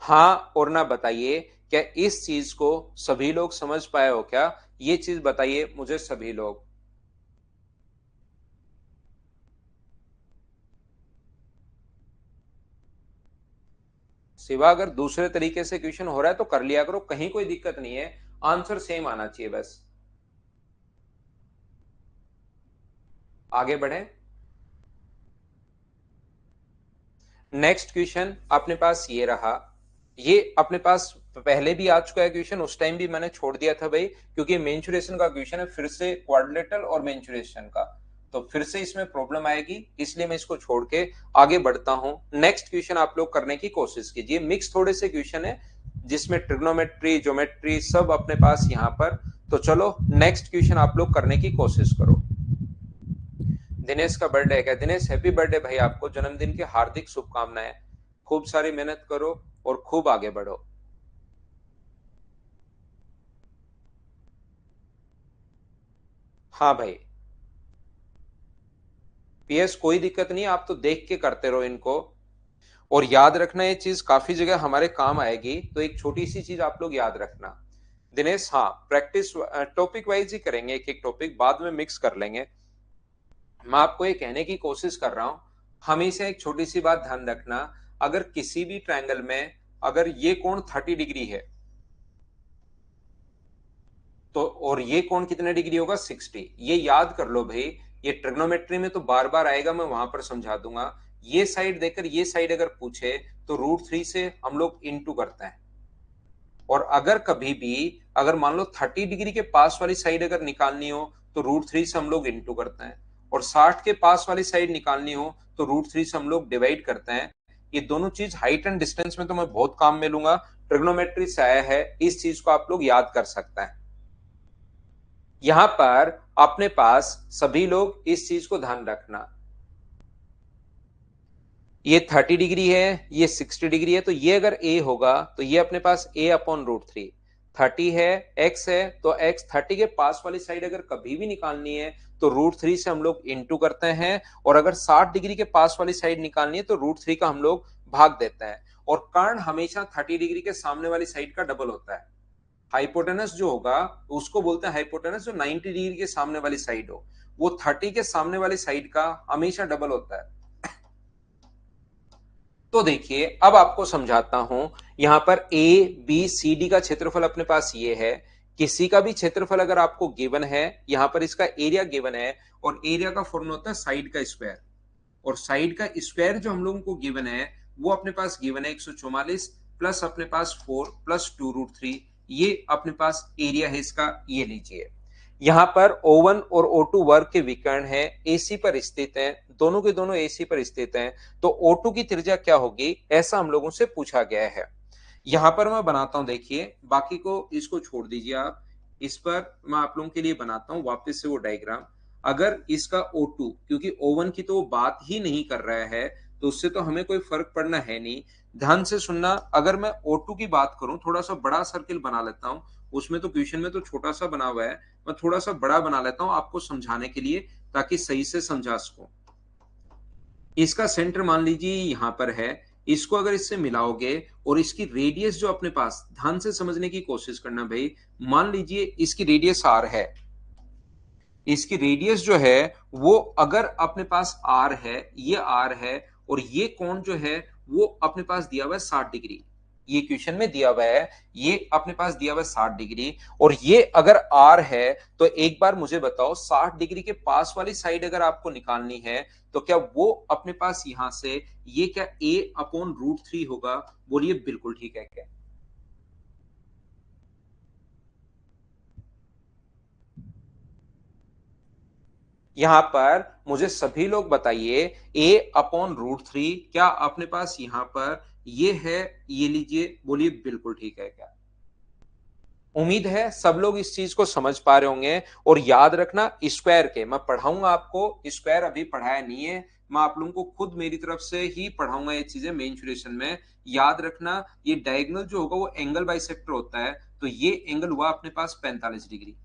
हाँ और ना बताइए, क्या इस चीज को सभी लोग समझ पाए हो क्या? ये चीज बताइए मुझे सभी लोग। सिवा अगर दूसरे तरीके से क्वेश्चन हो रहा है तो कर लिया करो, कहीं कोई दिक्कत नहीं है, आंसर सेम आना चाहिए बस। आगे बढ़े। नेक्स्ट क्वेश्चन अपने पास ये रहा। ये अपने पास पहले भी आ चुका है क्वेश्चन, उस टाइम भी मैंने छोड़ दिया था भाई, क्योंकि मेंसुरेशन का क्वेश्चन है, फिर से क्वाड्रिलेटरल और मेंसुरेशन का, तो फिर से इसमें प्रॉब्लम आएगी, इसलिए मैं इसको छोड़ के आगे बढ़ता हूं। नेक्स्ट क्वेश्चन आप लोग करने की कोशिश कीजिए। मिक्स थोड़े से क्वेश्चन है जिसमें ट्रिग्नोमेट्री ज्योमेट्री सब अपने पास यहाँ पर। तो चलो नेक्स्ट क्वेश्चन आप लोग करने की कोशिश करो। दिनेश का बर्थडे है क्या? दिनेश हैप्पी बर्थडे भाई, आपको जन्मदिन की हार्दिक शुभकामनाएं। खूब सारी मेहनत करो और खूब आगे बढ़ो। हाँ भाई। पीएस कोई दिक्कत नहीं, आप तो देख के करते रहो इनको। और याद रखना ये चीज काफी जगह हमारे काम आएगी, तो एक छोटी सी चीज आप लोग याद रखना। दिनेश हाँ, प्रैक्टिस टॉपिक वाइज ही करेंगे, एक एक टॉपिक बाद में मिक्स कर लेंगे। मैं आपको ये कहने की कोशिश कर रहा हूं, हमेशा एक छोटी सी बात ध्यान रखना। अगर किसी भी ट्रायंगल में अगर ये कोण 30 डिग्री है, तो और ये कोण कितने डिग्री होगा? 60। ये याद कर लो भाई। ये ट्रिग्नोमेट्री में तो बार बार आएगा, मैं वहां पर समझा दूंगा। ये साइड देकर ये साइड अगर पूछे तो √3 से हम लोग इंटू करते हैं। और अगर कभी भी अगर मान लो 30 डिग्री के पास वाली साइड अगर निकालनी हो तो √3 से हम लोग इंटू करते हैं। और 60 के पास वाली साइड निकालनी हो तो √3 से हम लोग डिवाइड करते हैं। ये दोनों चीज हाइट एंड डिस्टेंस में तो मैं बहुत काम में लूंगा, ट्रिग्नोमेट्री से आया है, इस चीज को आप लोग याद कर सकते हैं। यहां पर अपने पास सभी लोग इस चीज को ध्यान रखना, ये 30 डिग्री है, ये 60 डिग्री है, तो ये अगर ए होगा तो ये अपने पास A/√3। 30 है, x है, तो x 30 के पास वाली साइड अगर कभी भी निकालनी है तो √3 से हम लोग इंटू करते हैं। और अगर 60 डिग्री के पास वाली साइड निकालनी है तो √3 का हम लोग भाग देते हैं। और कर्ण हमेशा 30 डिग्री के सामने वाली साइड का डबल होता है। हाइपोटेनस जो होगा उसको बोलते हैं हाइपोटेनस, जो 90 डिग्री के सामने वाली साइड हो, वो 30 के सामने वाली साइड का हमेशा डबल होता है। तो देखिए अब आपको समझाता हूं, यहां पर ए बी सी डी का क्षेत्रफल अपने पास ये है। किसी का भी क्षेत्रफल अगर आपको गिवन है, यहां पर इसका एरिया गिवन है, और एरिया का फॉर्मूला होता है साइड का स्क्वायर, और साइड का स्क्वायर जो हम लोगों को गिवन है वो अपने पास गिवन है 144 प्लस अपने पास 4 प्लस 2√3, ये अपने पास एरिया है इसका, ये लीजिए। यहां पर O1 और O2 वर्ग के विकर्ण है, एसी पर स्थित हैं, दोनों के दोनों एसी पर स्थित हैं, तो O2 की त्रिज्या क्या होगी, ऐसा हम लोगों से पूछा गया है। यहां पर मैं बनाता हूं, देखिए बाकी को इसको छोड़ दीजिए आप, इस पर मैं आप लोगों के लिए बनाता हूं वापस से वो डायग्राम। अगर इसका O2, क्योंकि O1 की तो वो बात ही नहीं कर रहा है, तो उससे तो हमें कोई फर्क पड़ना है नहीं। ध्यान से सुनना, अगर मैं O2 की बात करूं, थोड़ा सा बड़ा सर्किल बना लेता हूं, उसमें तो क्वेश्चन में तो छोटा सा बना हुआ है, मैं थोड़ा सा बड़ा बना लेता हूं आपको समझाने के लिए, ताकि सही से समझा सकूं। इसका सेंटर मान लीजिए यहां पर है, इसको अगर इससे मिलाओगे और इसकी रेडियस जो अपने पास, ध्यान से समझने की कोशिश करना भाई, मान लीजिए इसकी रेडियस आर है, इसकी रेडियस जो है वो अगर अपने पास आर है, ये आर है, और ये कोण जो है वो अपने पास दिया हुआ है 60 डिग्री, ये क्वेश्चन में दिया हुआ है, ये अपने पास दिया हुआ है 60 डिग्री, और ये अगर आर है, तो एक बार मुझे बताओ 60 डिग्री के पास वाली साइड अगर आपको निकालनी है, तो क्या वो अपने पास यहां से ये क्या A/√3 होगा? बोलिए बिल्कुल ठीक है क्या? यहां पर मुझे सभी लोग बताइए, A/√3 क्या अपने पास यहां पर ये है, ये लीजिए, बोलिए बिल्कुल ठीक है क्या? उम्मीद है सब लोग इस चीज को समझ पा रहे होंगे। और याद रखना, स्क्वायर के मैं पढ़ाऊंगा आपको, स्क्वायर अभी पढ़ाया नहीं है, मैं आप लोगों को खुद मेरी तरफ से ही पढ़ाऊंगा ये चीजें मेंसुरेशन में। याद रखना, ये डायगोनल जो होगा वो एंगल बाइसेक्टर होता है, तो ये एंगल हुआ अपने पास 45 डिग्री।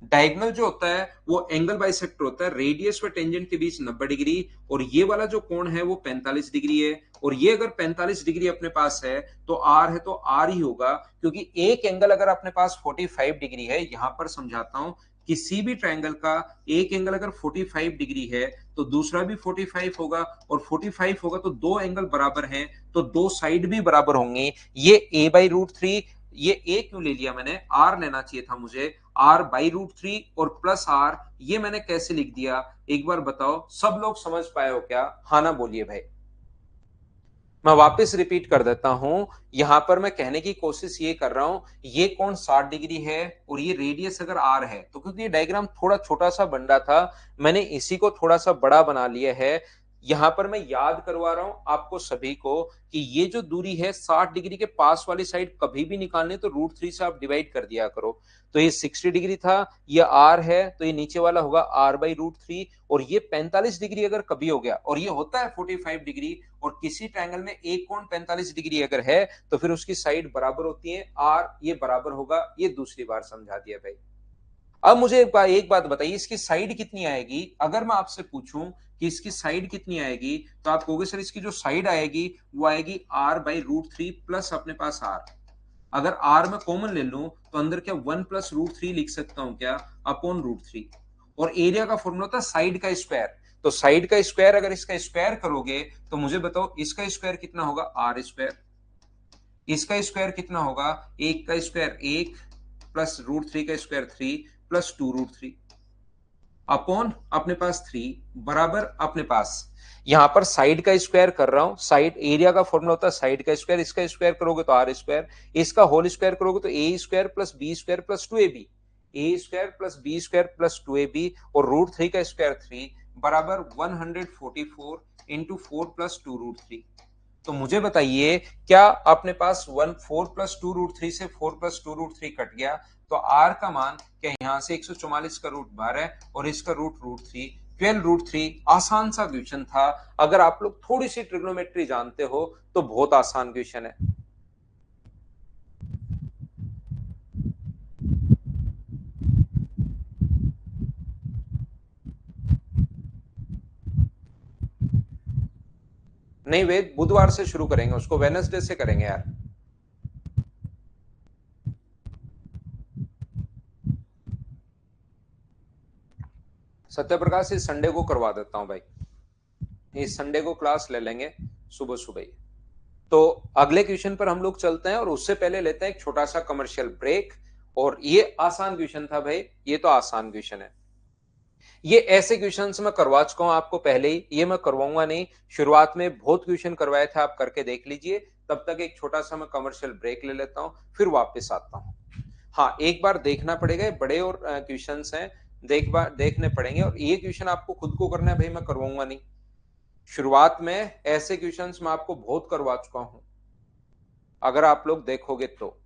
डायगोनल जो होता है वो एंगल बाइसेक्टर होता है, रेडियस व टेंजेंट के बीच 90 डिग्री, और ये वाला जो कोण है वो 45 डिग्री है, और ये अगर 45 डिग्री अपने पास है तो आर है, तो आर ही होगा, क्योंकि एक एंगल अगर अपने पास 45 डिग्री है, यहां पर समझाता हूं, किसी भी ट्रायंगल का एक एंगल अगर 45 डिग्री है तो दूसरा भी 45 होगा, और 45 होगा तो दो एंगल बराबर हैं, तो दो साइड भी बराबर होंगी। ये A/√3, ये ए क्यों ले लिया मैंने, आर लेना चाहिए था मुझे, R/√3 और प्लस आर, ये मैंने कैसे लिख दिया, एक बार बताओ, सब लोग समझ पाए हो क्या? हाँ ना बोलिए भाई। मैं वापस रिपीट कर देता हूं, यहां पर मैं कहने की कोशिश ये कर रहा हूं, ये कोण 60 डिग्री है, और ये रेडियस अगर आर है, तो क्योंकि ये डायग्राम थोड़ा छोटा सा बन रहा था, मैंने इसी को थोड़ा सा बड़ा बना लिया है। यहां पर मैं याद करवा रहा हूं आपको सभी को कि ये जो दूरी है 60 डिग्री के पास वाली साइड कभी भी निकालने, तो √3 से आप डिवाइड कर दिया करो। तो ये 60 डिग्री था, ये आर है, तो ये नीचे वाला होगा R/√3, और ये 45 डिग्री अगर कभी हो गया, और ये होता है 45 डिग्री, और किसी ट्रायंगल में एक कोण 45 डिग्री अगर है, तो फिर उसकी साइड बराबर होती है, आर ये बराबर होगा, ये दूसरी बार समझा दिया भाई। अब मुझे एक बात बताइए, इसकी साइड कितनी आएगी? अगर मैं आपसे पूछूं कि इसकी साइड कितनी आएगी, तो आप कहोगे सर इसकी जो साइड आएगी वो आएगी R/√3 प्लस अपने पास आर। अगर आर में कॉमन ले लूं तो अंदर क्या 1 + √3 लिख सकता हूं क्या, अपॉन √3। और एरिया का फॉर्मूला था साइड का स्क्वायर, तो साइड का स्क्वायर अगर इसका स्क्वायर करोगे, तो मुझे बताओ इसका स्क्वायर कितना होगा, R², इसका स्क्वायर कितना होगा, एक का स्क्वायर 1 प्लस √3 का स्क्वायर 3 प्लस 2√3 अपॉन अपने पास 3 बराबर अपने पास, यहां पर साइड का स्क्वायर कर रहा हूं, साइड एरिया का फॉर्मूला होता है साइड का स्क्वायर, इसका स्क्वायर करोगे तो R², इसका होल स्क्वायर करोगे तो A² plus B² plus 2AB, A² plus B² plus 2AB, और √3 का स्क्वायर 3 बराबर 144 इंटू 4 प्लस 2√3। तो मुझे बताइए, क्या अपने पास 4 + 2√3 से 4 + 2√3 कट गया, तो आर का मान क्या यहाँ से 144 का रूट 12 और इसका रूट 3 12√3। आसान सा क्वेश्चन था, अगर आप लोग थोड़ी सी ट्रिग्नोमेट्री जानते हो तो बहुत आसान क्वेश्चन है। नहीं वेद, बुधवार से शुरू करेंगे उसको, वेडनेसडे से करेंगे यार। सत्यप्रकाश इस संडे को करवा देता हूं भाई, इस संडे को क्लास ले लेंगे सुबह सुबह ही। तो अगले क्वेश्चन पर हम लोग चलते हैं, और उससे पहले लेते हैं एक छोटा सा कमर्शियल ब्रेक। और ये आसान क्वेश्चन था भाई, ये तो आसान क्वेश्चन है। ये ऐसे क्वेश्चंस मैं करवा चुका हूं आपको पहले ही, ये मैं करवाऊंगा नहीं। शुरुआत में बहुत क्वेश्चन करवाए थे, आप करके देख लीजिए। तब तक एक छोटा सा मैं कमर्शियल ब्रेक ले लेता हूं, फिर वापस आता हूं। हाँ, एक बार देखना पड़ेगा, बड़े और क्वेश्चंस हैं, देखने पड़ेंगे। और ये क्वेश्चन आपको खुद को करना है भाई, मैं करवाऊंगा नहीं। शुरुआत में ऐसे क्वेश्चंस मैं आपको बहुत करवा चुका हूं, अगर आप लोग देखोगे तो।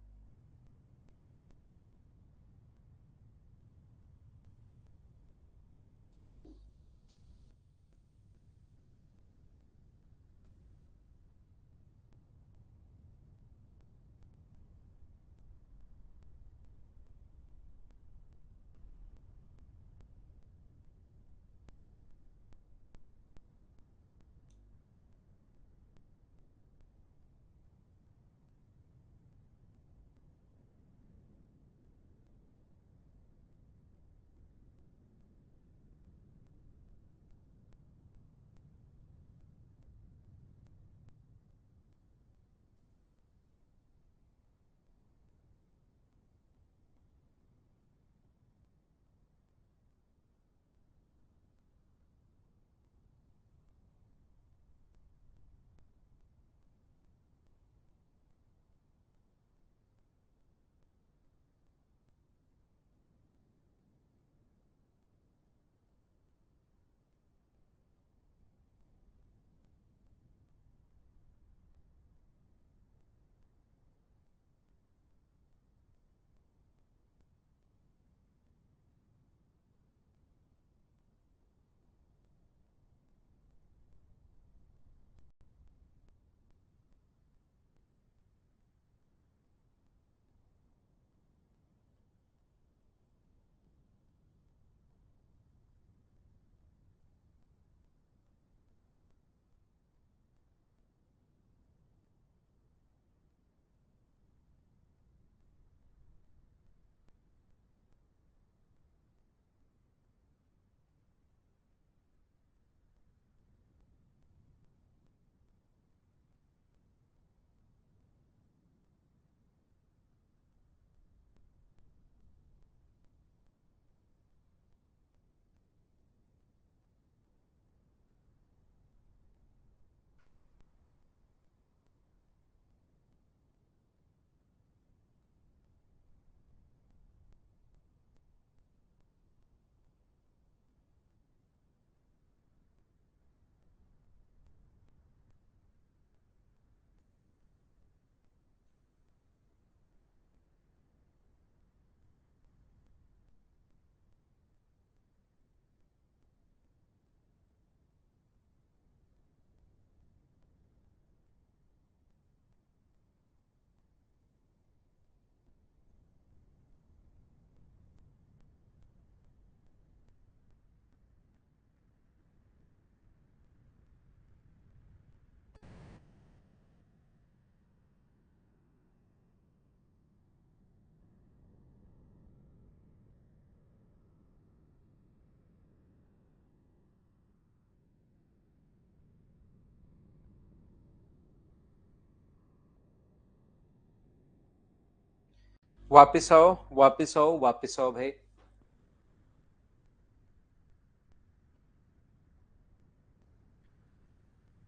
वापिस आओ, वापिस आओ, वापिस आओ भाई।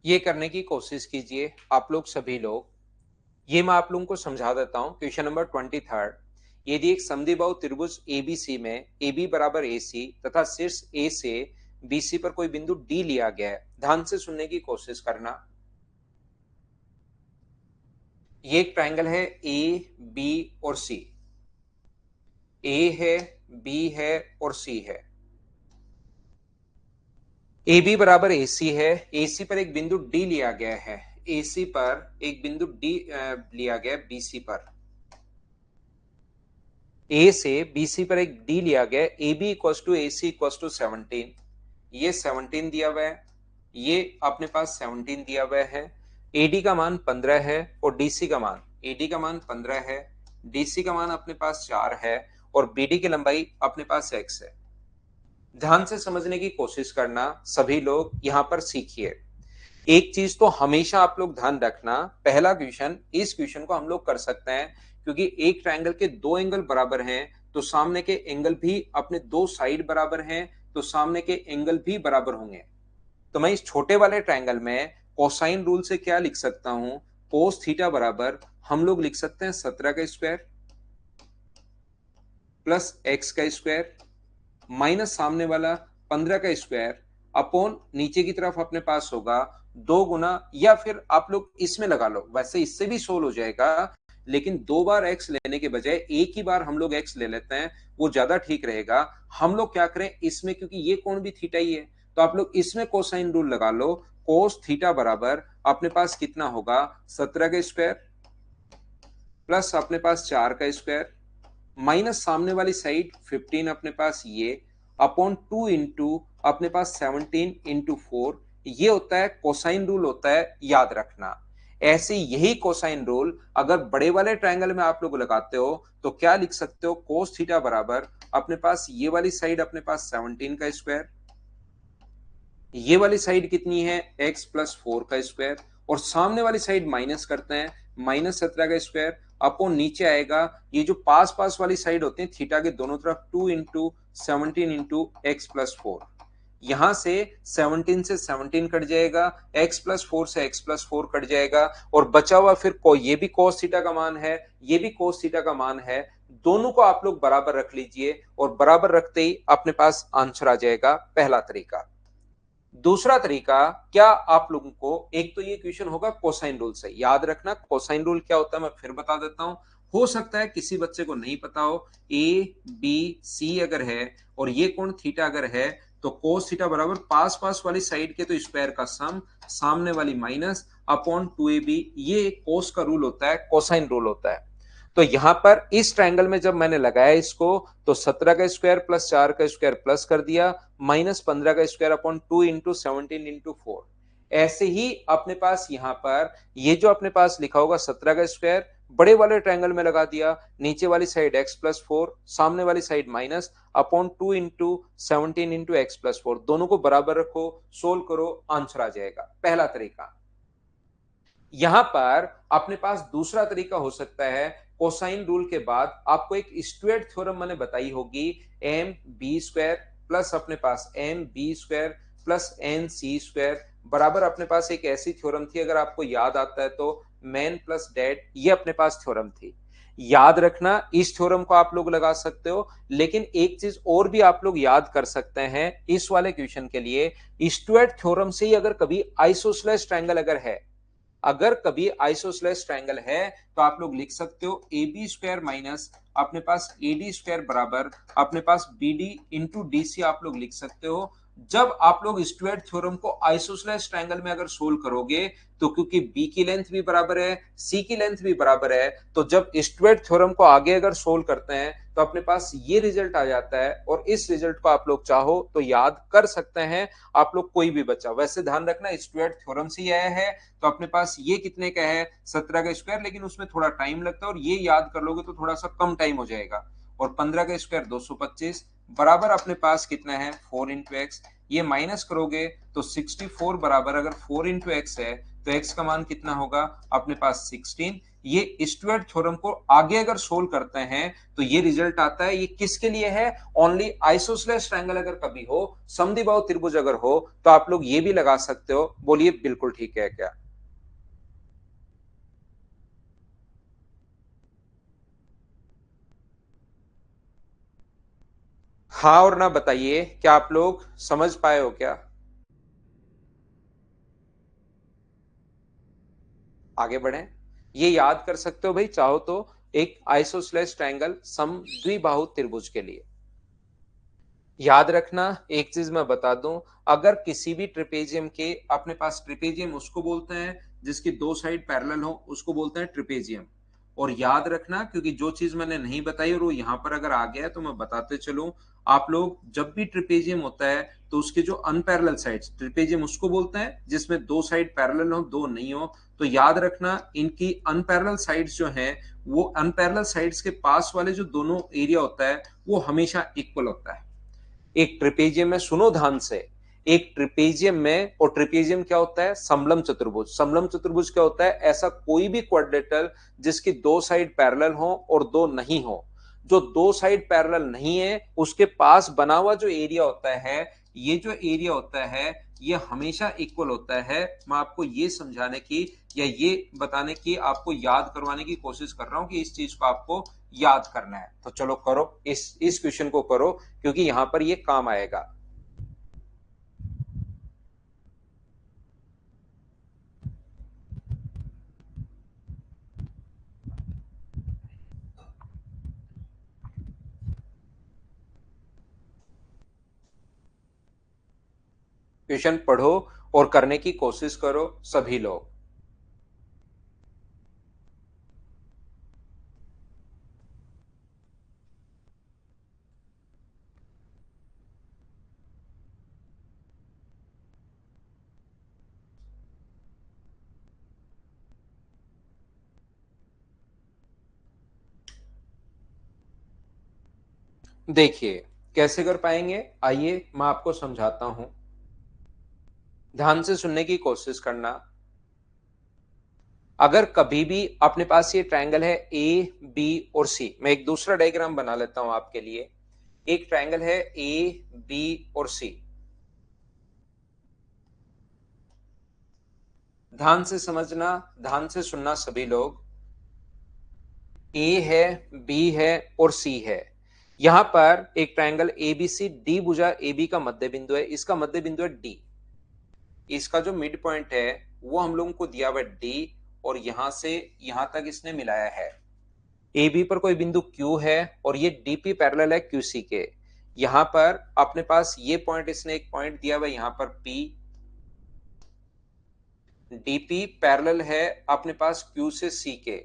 ये करने की कोशिश कीजिए आप लोग सभी लोग। ये मैं आप लोगों को समझा देता हूं। क्वेश्चन नंबर 23, यदि एक समद्विबाहु त्रिभुज एबीसी में ए बी बराबर ए सी तथा शीर्ष ए से बीसी पर कोई बिंदु डी लिया गया है, ध्यान से सुनने की कोशिश करना। ये एक ट्रायंगल है ए बी और सी। ए है, बी है और सी है। ए बी बराबर ए सी है, ए सी पर एक बिंदु डी लिया गया है, ए सी पर एक बिंदु डी लिया गया बी सी पर। ए से बी सी पर एक डी लिया गया, A B equal to A C equal to 17। ये 17 दिया हुआ है, ये अपने पास 17 दिया हुआ है, एडी का मान 15 है और डीसी का मान, एडी का मान 15 है, डीसी का मान अपने पास 4 है और बीडी की लंबाई अपने पास x है। ध्यान से समझने की कोशिश करना सभी लोग, यहां पर सीखिए। एक चीज तो हमेशा आप लोग ध्यान रखना, पहला क्वेश्चन, इस क्वेश्चन को हम लोग कर सकते हैं क्योंकि एक ट्रायंगल के दो एंगल बराबर हैं तो सामने के एंगल भी अपने दो साइड बराबर हैं तो सामने के एंगल भी बराबर होंगे। तो मैं इस छोटे वाले ट्रायंगल में कोसाइन रूल से क्या लिख सकता हूं, कोस थीटा बराबर हम लोग लिख सकते हैं 17 का स्क्वायर प्लस एक्स का स्क्वायर माइनस सामने वाला 15 का स्क्वायर अपॉन नीचे की तरफ अपने पास होगा 2 गुना, या फिर आप लोग इसमें लगा लो, वैसे इससे भी सोल्व हो जाएगा लेकिन 2 बार x लेने के बजाय एक ही बार हम लोग x ले लेते हैं, वो ज्यादा ठीक रहेगा। हम लोग क्या करें इसमें, क्योंकि ये कोण भी थीटा ही है तो आप लोग इसमें कोसाइन रूल लगा लो। कोस थीटा बराबर अपने पास कितना होगा, 17 का स्क्वायर प्लस अपने पास 4 का स्क्वायर माइनस सामने वाली साइड 15 अपने पास ये अपॉन 2 इंटू अपने पास 17 इंटू 4, ये होता है कोसाइन रूल होता है, याद रखना। ऐसे यही कोसाइन रूल अगर बड़े वाले ट्रायंगल में आप लोग लगाते हो तो क्या लिख सकते हो, कोस थीटा बराबर अपने पास ये वाली साइड अपने पास 17 का स्क्वायर, ये वाली साइड कितनी है x प्लस 4 का स्क्वायर और सामने वाली साइड माइनस करते हैं माइनस 17 का स्क्वायर अपॉन नीचे आएगा ये जो पास पास वाली साइड होती है थीटा के दोनों तरफ 2 इंटू 17 इंटू एक्स प्लस 4, यहां से 17 से 17 कट जाएगा, x प्लस 4 से x प्लस 4 कट जाएगा और बचा हुआ फिर ये भी cos थीटा का मान है, ये भी cos थीटा का मान है, दोनों को आप लोग बराबर रख लीजिए और बराबर रखते ही अपने पास आंसर आ जाएगा, पहला तरीका। दूसरा तरीका क्या आप लोगों को, एक तो ये क्वेश्चन होगा कोसाइन रूल से, याद रखना कोसाइन रूल क्या होता है मैं फिर बता देता हूं, हो सकता है किसी बच्चे को नहीं पता हो। ए बी सी अगर है और ये कोण थीटा अगर है तो कोस थीटा बराबर पास पास वाली साइड के तो स्क्वायर का सम सामने वाली माइनस अपॉन 2ab, ये कोस का रूल होता है, कोसाइन रूल होता है। तो यहां पर इस ट्रायंगल में जब मैंने लगाया इसको तो 17 का स्क्वायर प्लस 4 का स्क्वायर प्लस कर दिया माइनस 15 का स्क्वायर अपॉन 2 इंटू 17 इंटू 4। ऐसे ही अपने पास यहां पर ये जो अपने पास लिखा होगा 17 का स्क्वायर बड़े वाले ट्रायंगल में लगा दिया, नीचे वाली साइड एक्स प्लस 4 सामने वाली side minus upon 2 into 17 into x plus 4, दोनों को बराबर रखो, सोल्व करो, आंसर आ जाएगा, पहला तरीका। यहां पर अपने पास दूसरा तरीका हो सकता है, कोसाइन रूल के बाद आपको एक स्ट्रेट थ्योरम मैंने बताई होगी, एम बी स्क्वायर प्लस अपने पास m b square plus n c square बराबर अपने पास एक ऐसी थ्योरम थी, अगर आपको याद आता है तो मैन प्लस डैड, ये अपने पास थ्योरम थी। याद रखना इस थ्योरम को आप लोग लगा सकते हो, लेकिन एक चीज और भी आप लोग याद कर सकते हैं इस वाले क्वेश्चन के लिए, स्ट्रेट थ्योरम से ही अगर कभी आइसोसेलेस ट्रायंगल अगर है, अगर कभी आइसोसेलेस ट्रायंगल है तो आप लोग लिख सकते हो ए बी स्क्वायर माइनस अपने पास ए डी स्क्वायर बराबर अपने पास b d into d c आप लोग लिख सकते हो। जब आप लोग स्क्वायर थ्योरम को आइसोसेलेस ट्रायंगल में अगर सोल्व करोगे तो क्योंकि बी की लेंथ भी बराबर है सी की लेंथ भी बराबर है, तो जब स्क्वायर थ्योरम को आगे अगर सोल्व करते हैं तो अपने पास ये रिजल्ट आ जाता है और इस रिजल्ट को आप लोग चाहो तो याद कर सकते हैं आप लोग, कोई भी बच्चा। वैसे ध्यान रखना स्क्वायर थ्योरम से आया है तो अपने पास ये कितने का है 17 का स्क्वायर, लेकिन उसमें थोड़ा टाइम लगता है और ये याद कर लोगे तो थोड़ा सा कम टाइम हो जाएगा, और 15 का स्क्वायर 225 बराबर अपने पास कितना है 4 इंटू एक्स, ये माइनस करोगे तो 64 बराबर अगर 4 इंटू एक्स है तो एक्स का मान कितना होगा अपने पास 16। ये स्टुअर्ट थ्योरम को आगे अगर सोल्व करते हैं तो ये रिजल्ट आता है, ये किसके लिए है, ओनली आइसोसेलेस ट्रायंगल अगर कभी हो, समद्विबाहु त्रिभुज अगर हो तो आप लोग ये भी लगा सकते हो। बोलिए बिल्कुल ठीक है क्या? हाँ और ना बताइए, क्या आप लोग समझ पाए हो क्या? आगे बढ़े, ये याद कर सकते हो भाई चाहो तो, एक आइसोसेलेस ट्रायंगल समद्विबाहु त्रिभुज के लिए याद रखना एक चीज मैं बता दूं, अगर किसी भी ट्रिपेजियम के अपने पास, ट्रिपेजियम उसको बोलते हैं जिसकी दो साइड पैरेलल हो, उसको बोलते हैं ट्रिपेजियम। और याद रखना क्योंकि जो चीज मैंने नहीं बताई और वो यहां पर अगर आ गया है तो मैं बताते चलूं, आप लोग जब भी ट्रिपेजियम होता है तो उसके जो अनपैरेलल साइड्स, ट्रिपेजियम उसको बोलते हैं जिसमें दो साइड पैरेलल हो, दो नहीं हो। तो याद रखना इनकी अनपैरेलल साइड्स जो हैं वो अनपैरेलल साइड्स के पास वाले जो दोनों एरिया होता है वो हमेशा इक्वल होता है। एक ट्रिपेजियम में, सुनो ध्यान से, एक ट्रिपेजियम में, और ट्रिपेजियम क्या होता है? समलम चतुर्भुज। समलम चतुर्भुज क्या होता है? ऐसा कोई भी क्वाड्रेटल जिसकी दो साइड पैरेलल हो और दो नहीं हो। जो दो साइड पैरेलल नहीं है उसके पास बना हुआ जो एरिया होता है, ये जो एरिया होता है ये हमेशा इक्वल होता है। मैं आपको ये समझाने की या ये बताने की, आपको याद करवाने की कोशिश कर रहा हूं कि इस चीज को आपको याद करना है। तो चलो करो, इस क्वेश्चन को करो क्योंकि यहां पर ये काम आएगा। क्वेश्चन पढ़ो और करने की कोशिश करो सभी लोग। देखिए कैसे कर पाएंगे, आइए मैं आपको समझाता हूं। ध्यान से सुनने की कोशिश करना। अगर कभी भी अपने पास ये ट्रायंगल है ए बी और सी, मैं एक दूसरा डायग्राम बना लेता हूं आपके लिए। एक ट्रायंगल है ए बी और सी। ध्यान से समझना, ध्यान से सुनना सभी लोग। ए है, बी है और सी है। यहां पर एक ट्रायंगल एबीसी, डी भुजा AB का मध्य बिंदु है, इसका मध्य बिंदु है डी। इसका जो मिड पॉइंट है वो हम लोगों को दिया हुआ है डी, और यहां से यहां तक इसने मिलाया है। ए बी पर कोई बिंदु Q है और ये DP पैरेलल है QC के। यहां पर अपने पास ये पॉइंट, इसने एक पॉइंट दिया हुआ है यहां पर P। DP पैरेलल है अपने पास Q से C के।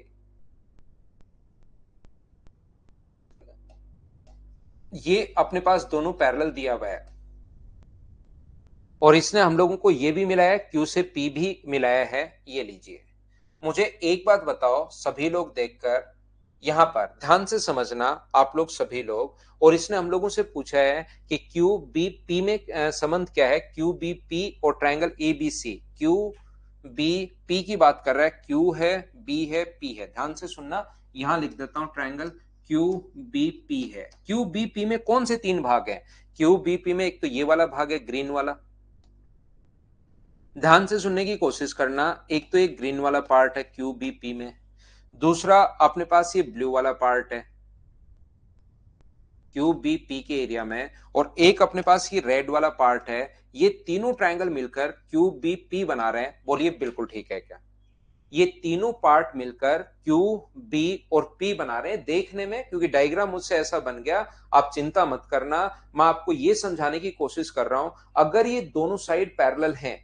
ये अपने पास दोनों पैरेलल दिया हुआ है और इसने हम लोगों को ये भी मिलाया है, Q से P भी मिलाया है। ये लीजिए। मुझे एक बात बताओ सभी लोग देखकर, यहां पर ध्यान से समझना आप लोग सभी लोग। और इसने हम लोगों से पूछा है कि क्यू बी पी में संबंध क्या है, क्यू बी पी और triangle A B C. Q B P की बात कर रहा है, क्यू है, बी है, पी है। ध्यान से सुनना, यहां लिख देता हूं ट्रायंगल क्यू बी पी है। क्यू बी पी में कौन से तीन भाग हैं? क्यू बी पी में एक तो ये वाला भाग है ग्रीन वाला, ध्यान से सुनने की कोशिश करना। एक तो ये ग्रीन वाला पार्ट है क्यू बी पी में, दूसरा अपने पास ये ब्लू वाला पार्ट है क्यू बी पी के एरिया में, और एक अपने पास ये रेड वाला पार्ट है। ये तीनों ट्रायंगल मिलकर क्यू बी पी बना रहे हैं। बोलिए बिल्कुल ठीक है क्या? ये तीनों पार्ट मिलकर क्यू बी और पी बना रहे हैं देखने में, क्योंकि डायग्राम मुझसे ऐसा बन गया। आप चिंता मत करना, मैं आपको ये समझाने की कोशिश कर रहा हूं। अगर ये दोनों साइड पैरेलल हैं,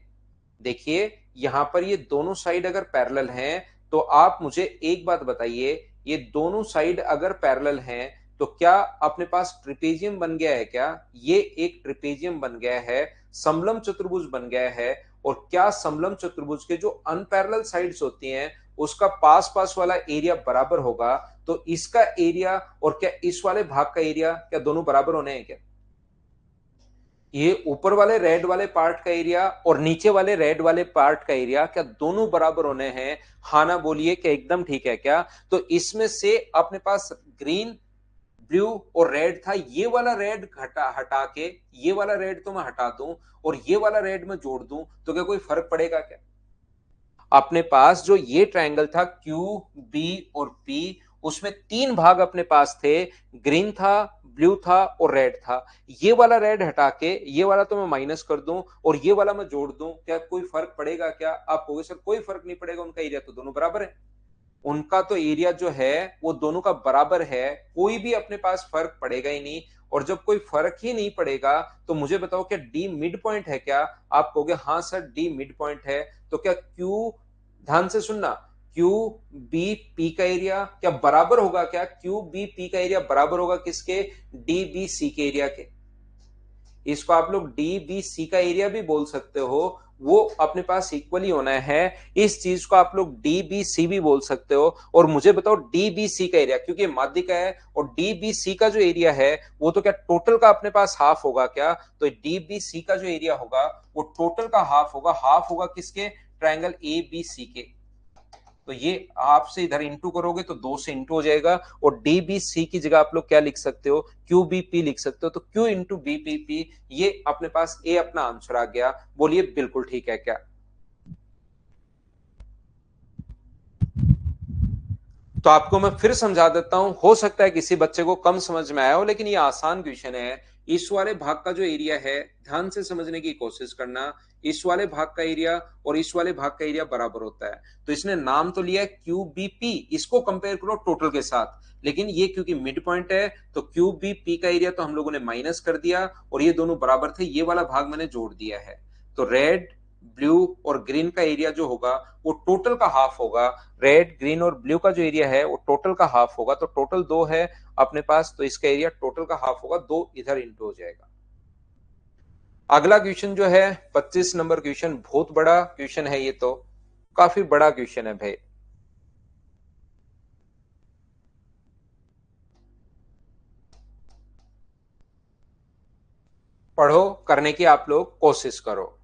देखिए यहां पर ये दोनों साइड अगर पैरेलल हैं तो आप मुझे एक बात बताइए, ये दोनों साइड अगर पैरेलल हैं तो क्या अपने पास ट्रिपेजियम बन गया है क्या? ये एक ट्रिपेजियम बन गया है, समलम चतुर्भुज बन गया है। और क्या समलम चतुर्भुज के जो अनपैरेलल साइड्स होती हैं उसका पास पास वाला एरिया बराबर होगा? तो इसका एरिया और क्या इस वाले भाग का एरिया, क्या दोनों बराबर होने हैं क्या? ये ऊपर वाले रेड वाले पार्ट का एरिया और नीचे वाले रेड वाले पार्ट का एरिया, क्या दोनों बराबर होने हैं? हाँ ना बोलिए, क्या एकदम ठीक है क्या? तो इसमें से अपने पास ग्रीन, ब्लू और रेड था, ये वाला रेड हटा हटा के ये वाला रेड तो मैं हटा दूं और ये वाला रेड में जोड़ दूं तो क्या कोई फर्क पड़ेगा क्या? अपने पास जो ये ट्रायंगल था क्यू बी और पी, उसमें तीन भाग अपने पास थे, ग्रीन था, ब्लू था और रेड था। ये वाला रेड हटा के ये वाला तो मैं माइनस कर दूं और ये वाला मैं जोड़ दूं, क्या कोई फर्क पड़ेगा क्या? आप कहोगे सर कोई फर्क नहीं पड़ेगा, उनका एरिया तो दोनों बराबर है। उनका तो एरिया जो है वो दोनों का बराबर है, कोई भी अपने पास फर्क पड़ेगा ही नहीं। और जब कोई फर्क ही नहीं पड़ेगा तो मुझे बताओ क्या डी मिड पॉइंट है क्या? आप कहोगे हाँ सर डी मिड पॉइंट है। तो क्या क्यू, ध्यान से सुनना, क्यू बी पी का एरिया क्या बराबर होगा, क्या क्यू बी पी का एरिया बराबर होगा किसके, डी बी सी के एरिया के। इसको आप लोग डी बी सी का एरिया भी बोल सकते हो, वो अपने पास इक्वली होना है। इस चीज को आप लोग डी बी सी भी बोल सकते हो। और मुझे बताओ डी बी सी का एरिया, क्योंकि माध्य का है, और डी बी सी का जो एरिया है वो तो क्या टोटल का अपने पास हाफ होगा क्या, तो डी बी सी का जो एरिया होगा वो टोटल का हाफ होगा किसके, ट्रायंगल ए बी सी के। तो ये आपसे इधर इंटू करोगे तो 2 से इंटू हो जाएगा, और डी बी सी की जगह आप लोग क्या लिख सकते हो, क्यू बी पी लिख सकते हो। तो Q into B P P, ये अपने पास ए अपना आंसर आ गया। बोलिए बिल्कुल ठीक है क्या। तो आपको मैं फिर समझा देता हूं, हो सकता है किसी बच्चे को कम समझ में आया हो, लेकिन ये आसान क्वेश्चन है। इस वाले भाग का जो एरिया है, ध्यान से समझने की कोशिश करना। इस वाले भाग का एरिया और इस वाले भाग का एरिया बराबर होता है, तो इसने नाम तो लिया है क्यू बी पी, इसको कंपेयर करो टोटल के साथ। लेकिन ये क्योंकि मिड पॉइंट है, तो क्यू बी पी का एरिया तो हम लोगों ने माइनस कर दिया, और ये दोनों बराबर थे, ये वाला भाग मैंने जोड़ दिया है। तो रेड ब्लू और ग्रीन का एरिया जो होगा वो टोटल का हाफ होगा। रेड ग्रीन और ब्लू का जो एरिया है वो टोटल का हाफ होगा, तो टोटल 2 है अपने पास, तो इसका एरिया टोटल का हाफ होगा, 2 इधर इंटू हो जाएगा। अगला क्वेश्चन जो है 25 नंबर क्वेश्चन, बहुत बड़ा क्वेश्चन है, ये तो काफी बड़ा क्वेश्चन है भाई। पढ़ो, करने की आप लोग कोशिश करो।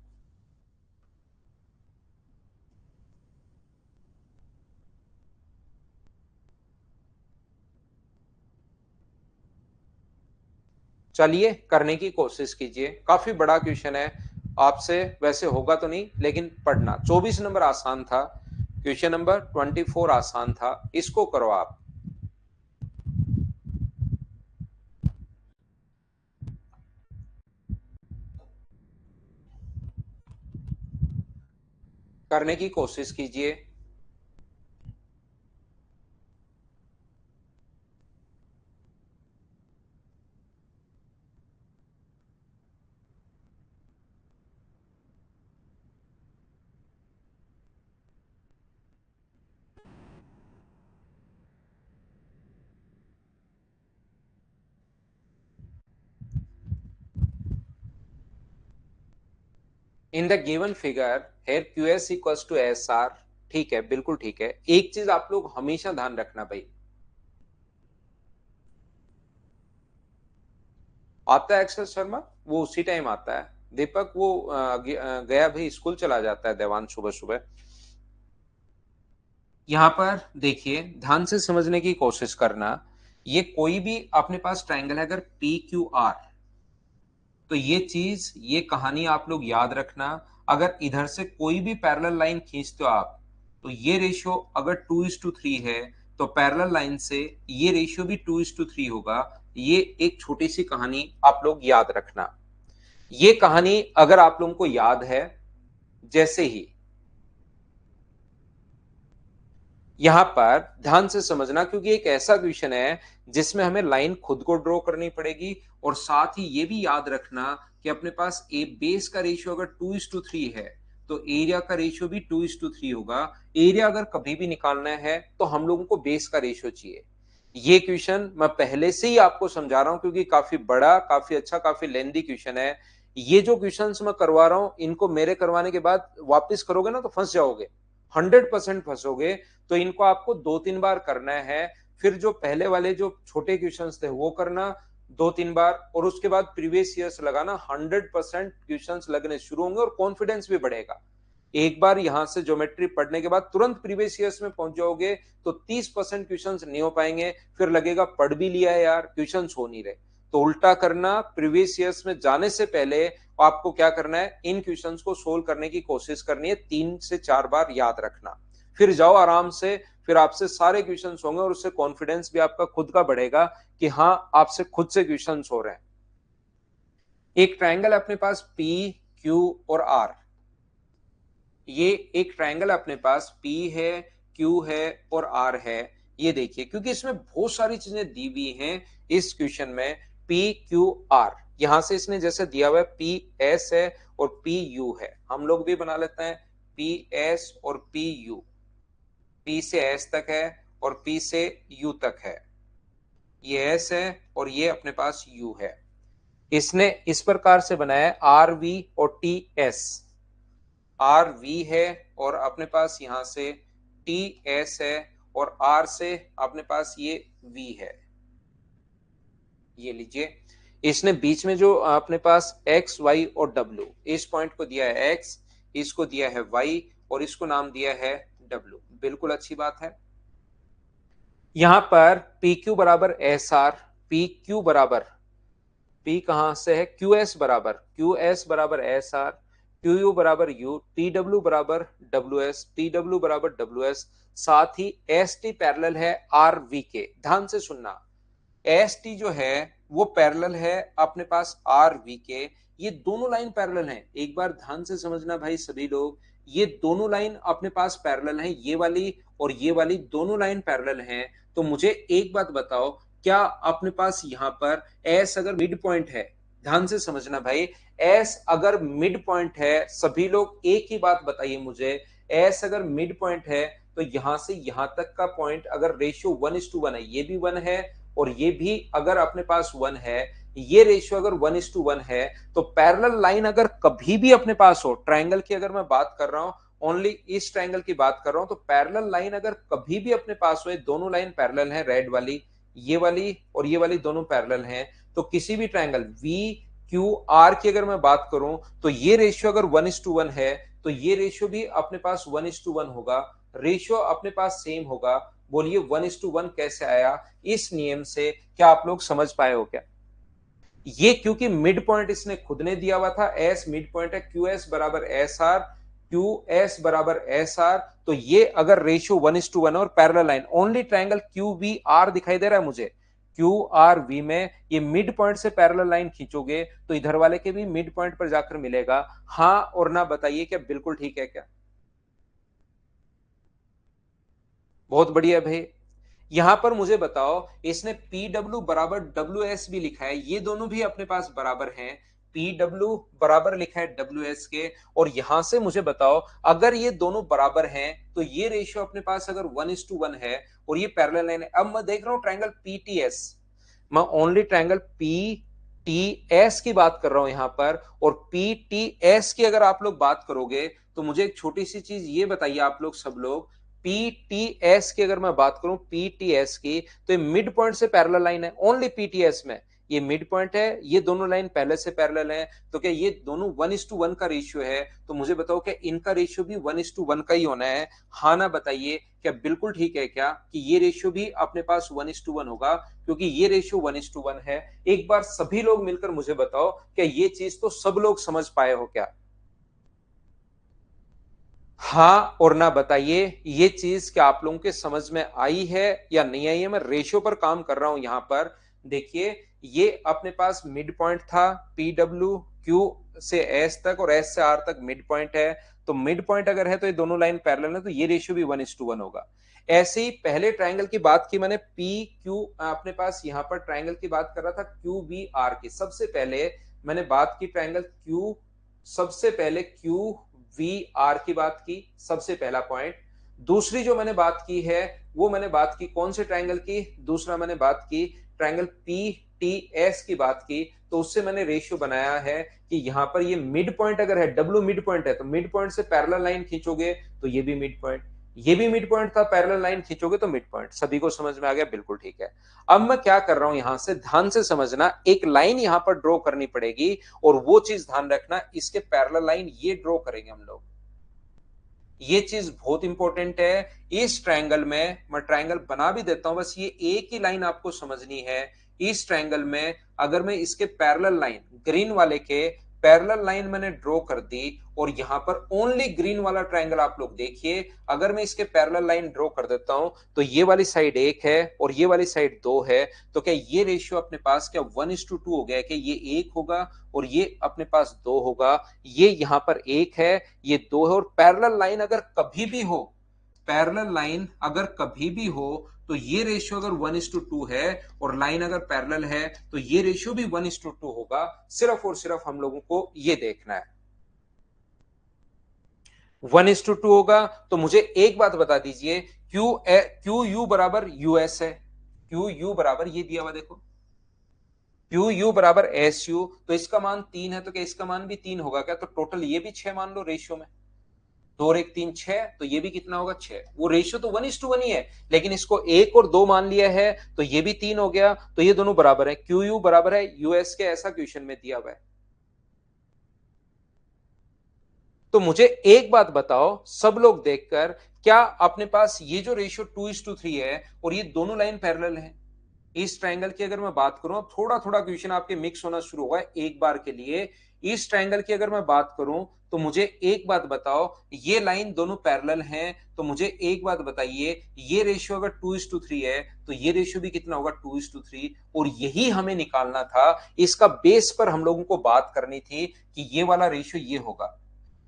चलिए करने की कोशिश कीजिए, काफी बड़ा क्वेश्चन है। आपसे वैसे होगा तो नहीं, लेकिन पढ़ना। 24 नंबर आसान था, क्वेश्चन नंबर 24 आसान था, इसको करो आप। करने की कोशिश कीजिए। In the given figure here Q S equals to S R, ठीक है, बिल्कुल ठीक है। एक चीज आप लोग हमेशा ध्यान रखना भाई, आता है अक्षर शर्मा, वो उसी टाइम आता है। दीपक वो गया भाई, स्कूल चला जाता है देवान सुबह सुबह। यहां पर देखिए, ध्यान से समझने की कोशिश करना। ये कोई भी अपने पास ट्रायंगल है, अगर पी क्यू आर, तो ये चीज, ये कहानी आप लोग याद रखना। अगर इधर से कोई भी पैरेलल लाइन खींचते हो आप, तो ये रेशियो अगर 2:3 है, तो पैरेलल लाइन से ये रेशियो भी 2:3 होगा। ये एक छोटी सी कहानी आप लोग याद रखना। ये कहानी अगर आप लोगों को याद है, जैसे ही यहां पर ध्यान से समझना, क्योंकि एक ऐसा क्वेश्चन है जिसमें हमें लाइन खुद को ड्रॉ करनी पड़ेगी, और साथ ही ये भी याद रखना कि अपने पास ए बेस का रेशियो अगर 2:3 है, तो एरिया का रेशियो भी 2:3 होगा। एरिया अगर कभी भी निकालना है तो हम लोगों को बेस का रेशियो चाहिए। ये क्वेश्चन मैं पहले से ही आपको समझा रहा हूं, क्योंकि काफी बड़ा, काफी अच्छा, काफी लेंदी क्वेश्चन है। ये जो क्वेश्चंस मैं करवा रहा हूं, इनको मेरे करवाने के बाद वापस करोगे ना तो फंस जाओगे, 100% फंसोगे। तो इनको आपको 2-3 बार करना है। फिर जो पहले वाले जो छोटे क्वेश्चंस थे वो करना 2-3 बार, और उसके बाद प्रीवियस ईयर्स लगाना। 100% क्वेश्चंस लगने शुरू होंगे और कॉन्फिडेंस भी बढ़ेगा। एक बार यहां से ज्योमेट्री पढ़ने के बाद तुरंत प्रीवियस ईयर्स में पहुंच जाओगे तो 30% क्वेश्चंस नहीं हो पाएंगे, फिर लगेगा पढ़ भी लिया है यार, क्वेश्चंस हो नहीं रहे। तो उल्टा करना, प्रीवियस ईयर्स में जाने से पहले आपको क्या करना है, इन क्वेश्चंस को सोल्व करने की कोशिश करनी है, 3 से 4 बार याद रखना। फिर जाओ आराम से, फिर आपसे सारे क्वेश्चंस होंगे, और उससे कॉन्फिडेंस भी आपका खुद का बढ़ेगा कि हाँ, आपसे खुद से क्वेश्चंस हो रहे हैं। एक ट्रायंगल अपने पास पी क्यू और आर, ये एक ट्रायंगल अपने पास P है, Q है और R है। ये देखिए, क्योंकि इसमें बहुत सारी चीजें दी हुई हैं इस क्वेश्चन में, P Q R, यहां से इसने जैसे दिया हुआ है P S है और P U है, हम लोग भी बना लेते हैं P S और P U। P से S तक है और P से U तक है, ये S है और ये अपने पास U है। इसने इस प्रकार से बनाया है RV और TS, RV है और अपने पास यहां से TS है और R से अपने पास ये V है। ये लीजिए, इसने बीच में जो अपने पास X, Y और W, इस पॉइंट को दिया है X, इसको दिया है Y और इसको नाम दिया है W। बिल्कुल अच्छी बात है। यहां पर PQ बराबर SR, PQ बराबर, P कहां से है, QS बराबर, QS बराबर SR, QU बराबर U, TW बराबर WS, TW बराबर WS, साथ ही ST पैरेलल है RV के। ध्यान से सुनना, ST जो है वो पैरेलल है अपने पास RV के। ये दोनों लाइन पैरेलल हैं, एक बार ध्यान से समझना भाई सभी लोग, ये दोनों लाइन अपने पास पैरेलल हैं, ये वाली और ये वाली दोनों लाइन पैरेलल हैं। तो मुझे एक बात बताओ, क्या अपने पास यहां पर S अगर मिड पॉइंट है, ध्यान से समझना भाई, S अगर मिड पॉइंट है, सभी लोग एक ही बात बताइए मुझे, S अगर मिड पॉइंट है तो यहां से यहां तक का पॉइंट अगर रेशियो 1:1 है, ये भी 1 है और ये भी अगर अपने पास 1 है, ये रेशियो अगर 1:1 है, तो पैरेलल लाइन अगर कभी भी अपने पास हो, ट्रायंगल की अगर मैं बात कर रहा हूं, ओनली इस ट्रायंगल की बात कर रहा हूं, तो पैरेलल लाइन अगर कभी भी अपने पास हो, दोनों लाइन पैरेलल है, रेड वाली, ये वाली और ये वाली दोनों पैरेलल हैं, तो किसी भी ट्रायंगल वी क्यू आर की अगर मैं बात करूं, तो ये रेशियो अगर 1:1 है, तो ये रेशियो भी अपने पास 1:1 होगा, रेशियो अपने पास सेम होगा। बोलिए 1:1 कैसे आया, इस नियम से क्या आप लोग समझ पाए हो क्या? ये क्योंकि मिड पॉइंट इसने खुद ने दिया हुआ था, एस मिड पॉइंट है, क्यू एस बराबर एस आर, क्यू एस बराबर एस आर, तो ये अगर रेशियो 1:1 और parallel line, only triangle Q V R दिखाई दे रहा है मुझे, क्यू आर वी में ये मिड पॉइंट से पैरेलल लाइन खींचोगे तो इधर वाले के भी मिड पॉइंट पर जाकर मिलेगा। हाँ और ना बताइए, क्या बिल्कुल ठीक है क्या? बहुत बढ़िया भाई। यहां पर मुझे बताओ, इसने पी डब्ल्यू बराबर डब्ल्यू एस भी लिखा है, ये दोनों भी अपने पास बराबर हैं, पी डब्ल्यू बराबर लिखा है डब्ल्यू एस के, और यहां से मुझे बताओ अगर ये दोनों बराबर हैं तो ये रेशियो अपने पास अगर 1:1 है और ये पैरेलल लाइन है। अब मैं देख रहा हूं ट्रायंगल पीटीएस, मैं only triangle P T S की बात कर रहा हूं यहां पर, और पी टी एस की अगर आप लोग बात करोगे तो मुझे एक छोटी सी चीज ये बताइए आप लोग सब लोग, पीटीएस की अगर मैं बात करूं, पीटीएस की, तो ये मिड पॉइंट से पैरेलल लाइन है, ओनली पीटीएस में ये मिड पॉइंट है, ये दोनों लाइन पहले से पैरेलल है, तो क्या ये दोनों 1:1 का रेशियो है? तो मुझे बताओ क्या इनका रेशियो भी 1:1 का ही होना है? हाँ ना बताइए, क्या बिल्कुल ठीक है क्या कि ये रेशियो भी अपने पास 1:1 होगा, क्योंकि ये रेशियो 1:1 है? एक बार सभी लोग मिलकर मुझे बताओ, क्या ये चीज तो सब लोग समझ पाए हो क्या? हाँ और ना बताइए, ये चीज क्या आप लोगों के समझ में आई है या नहीं आई है? मैं रेशियो पर काम कर रहा हूं यहां पर। देखिए, ये अपने पास मिड पॉइंट था, पी डब्ल्यू क्यू से एस तक और एस से आर तक मिड पॉइंट है, तो मिड पॉइंट अगर है तो ये दोनों लाइन पैरेलल है, तो ये रेशियो भी 1:1 होगा। ऐसे ही पहले ट्रायंगल की बात की मैंने, पी क्यू अपने पास यहां पर ट्रायंगल की बात कर रहा था क्यू बी आर की, सबसे पहले मैंने बात की ट्रायंगल क्यू, सबसे पहले क्यू वी आर की बात की, सबसे पहला पॉइंट। दूसरी जो मैंने बात की है, वो मैंने बात की कौन से ट्रायंगल की, दूसरा मैंने बात की ट्रायंगल पी टी एस की बात की, तो उससे मैंने रेशियो बनाया है कि यहां पर ये मिड पॉइंट अगर है, डब्ल्यू मिड पॉइंट है, तो मिड पॉइंट से पैरेलल लाइन खींचोगे तो ये भी मिड पॉइंट, ये भी मिड पॉइंट था, पैरेलल लाइन खींचोगे तो मिड पॉइंट। सभी को समझ में आ गया? बिल्कुल ठीक है। अब मैं क्या कर रहा हूं, यहां से ध्यान से समझना, एक लाइन यहां पर ड्रॉ करनी पड़ेगी, और वो चीज ध्यान रखना, इसके पैरेलल लाइन ये ड्रॉ करेंगे हम लोग, ये चीज बहुत इंपॉर्टेंट है। इस ट्रायंगल में मैं ट्रायंगल बना भी देता हूं, बस ये एक ही लाइन आपको समझनी है। इस ट्रायंगल में अगर मैं इसके पैरेलल लाइन, ग्रीन वाले के पैरेलल लाइन मैंने ड्रॉ कर दी, और यहां पर ओनली ग्रीन वाला ट्रायंगल आप लोग देखिए, अगर मैं इसके पैरेलल लाइन ड्रॉ कर देता हूं, तो ये वाली साइड 1 है और ये वाली साइड 2 है, तो क्या ये रेशियो अपने पास क्या 1:2 हो गया? कि ये 1 होगा और ये अपने पास 2 होगा, ये यहां पर 1 है, ये 2 है, और पैरेलल लाइन अगर कभी भी हो, पैरेलल लाइन अगर कभी भी हो, तो ये रेशियो अगर 1:2 है और लाइन अगर पैरेलल है, तो ये रेशियो भी 1:2 होगा। सिर्फ और सिर्फ हम लोगों को ये देखना है। 1:2 होगा। तो मुझे एक बात बता दीजिए, क्यू यू बराबर यूएस है, क्यू यू बराबर ये दिया हुआ देखो, क्यू यू बराबर एस यू, तो इसका मान 3 है, तो क्या इसका मान भी 3 होगा क्या? तो टोटल ये भी 6 मान लो रेशियो में, 2 और 1 3 6, तो ये भी कितना होगा 6। वो रेशियो तो 1:1 ही है, लेकिन इसको 1 और 2 मान लिया है, तो ये भी 3 हो गया, तो ये दोनों बराबर है, क्यू यू बराबर है यूएस के, ऐसा क्वेश्चन में दिया हुआ है। तो मुझे एक बात बताओ सब लोग देखकर, क्या अपने पास ये जो रेशियो 2:3 है और ये दोनों लाइन पैरेलल है? इस ट्रायंगल की अगर मैं बात करूं, थोड़ा थोड़ा क्वेश्चन आपके मिक्स होना शुरू होगा एक बार के लिए। इस ट्रायंगल की अगर मैं बात करूं, तो मुझे एक बात बताओ, ये लाइन दोनों पैरेलल हैं, तो मुझे एक बात बताइए, ये रेशियो अगर 2:3 है, तो ये रेशियो भी कितना होगा 2:3, और यही हमें निकालना था। इसका बेस पर हम लोगों को बात करनी थी कि ये वाला रेशियो ये होगा,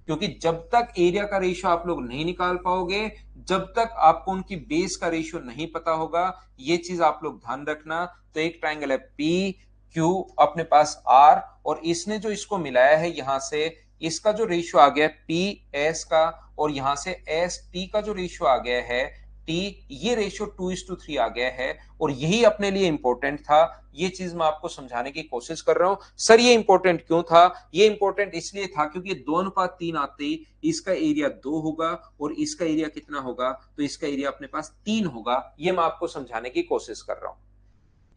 क्योंकि जब तक एरिया का रेशियो आप लोग नहीं निकाल पाओगे, जब तक आपको उनकी बेस का रेशियो नहीं पता होगा, ये चीज आप लोग ध्यान रखना। तो एक ट्राइंगल है पी क्यू, अपने पास आर, और इसने जो इसको मिलाया है यहां से, इसका जो रेशियो आ गया पी एस का, और यहां से एस टी का जो रेशियो आ गया है टी, ये रेशियो 2:3 आ गया है, और यही अपने लिए इंपॉर्टेंट था। ये चीज मैं आपको समझाने की कोशिश कर रहा हूं। सर ये इंपॉर्टेंट क्यों था? ये इंपॉर्टेंट इसलिए था क्योंकि 2:3 आते ही इसका एरिया 2 होगा, और इसका एरिया कितना होगा? तो इसका एरिया अपने पास 3 होगा। ये मैं आपको समझाने की कोशिश कर रहा हूं।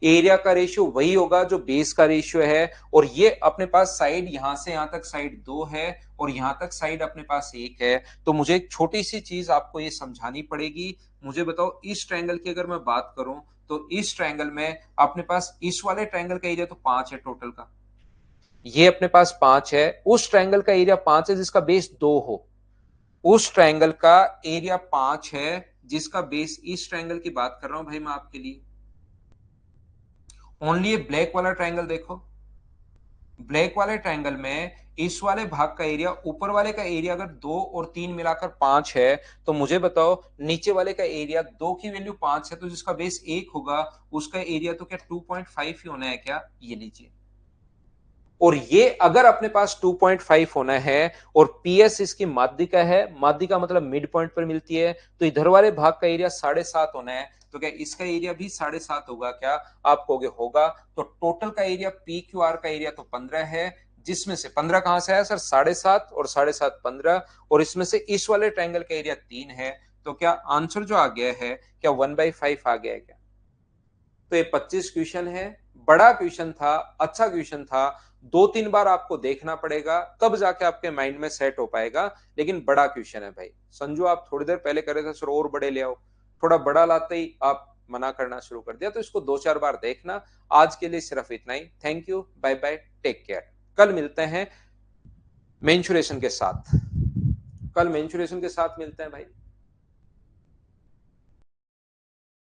एरिया का रेशियो वही होगा जो बेस का रेशियो है, और ये अपने पास साइड यहां से यहां तक साइड 2 है, और यहां तक साइड अपने पास 1 है। तो मुझे एक छोटी सी चीज आपको ये समझानी पड़ेगी। मुझे बताओ, इस ट्रायंगल की अगर मैं बात करूं, तो इस ट्रायंगल में अपने पास इस वाले ट्रायंगल का एरिया तो 5 है टोटल का, ये अपने पास 5 है। उस ट्रायंगल का एरिया 5 है जिसका बेस 2 हो, उस ट्रायंगल का एरिया 5 है जिसका बेस, इस ट्रायंगल की बात कर रहा हूं भाई मैं आपके लिए। ओनली ये ब्लैक वाला ट्रायंगल देखो, ब्लैक वाले ट्रायंगल में इस वाले भाग का एरिया, ऊपर वाले का एरिया अगर 2 और 3 मिलाकर 5 है, तो मुझे बताओ नीचे वाले का एरिया, 2 की वैल्यू 5 है, तो जिसका बेस 1 होगा, उसका एरिया तो क्या 2.5 ही होना है क्या? ये लीजिए। और ये अगर अपने पास 2.5 होना है, और पीएस इसकी माध्यिका है, माध्यिका मतलब मिड पॉइंट पर मिलती है, तो इधर वाले भाग का एरिया 7.5 होना है, तो क्या इसका एरिया भी 7.5 होगा क्या? आप कहोगे होगा। तो टोटल का एरिया पी क्यू आर का एरिया तो 15 है, जिसमें से 15 कहां से आया सर? 7.5 और 7.5 15, और इसमें से इस वाले ट्रायंगल का एरिया 3 है, तो क्या आंसर जो आ गया है क्या 1/5 आ गया है क्या? तो ये 25 क्वेश्चन है, बड़ा क्वेश्चन था, अच्छा क्वेश्चन था। 2-3 बार आपको देखना पड़ेगा, तब जाके आपके माइंड में सेट हो पाएगा, लेकिन बड़ा क्वेश्चन है भाई। संजू आप थोड़ी देर पहले कह रहे थे सर और बड़े ले आओ, थोड़ा बड़ा लाते ही आप मना करना शुरू कर दिया, तो इसको 2-4 बार देखना। आज के लिए सिर्फ इतना ही। Thank you, bye bye, take care. कल मिलते हैं मेंसुरेशन के साथ, कल मेंसुरेशन के साथ मिलते हैं भाई।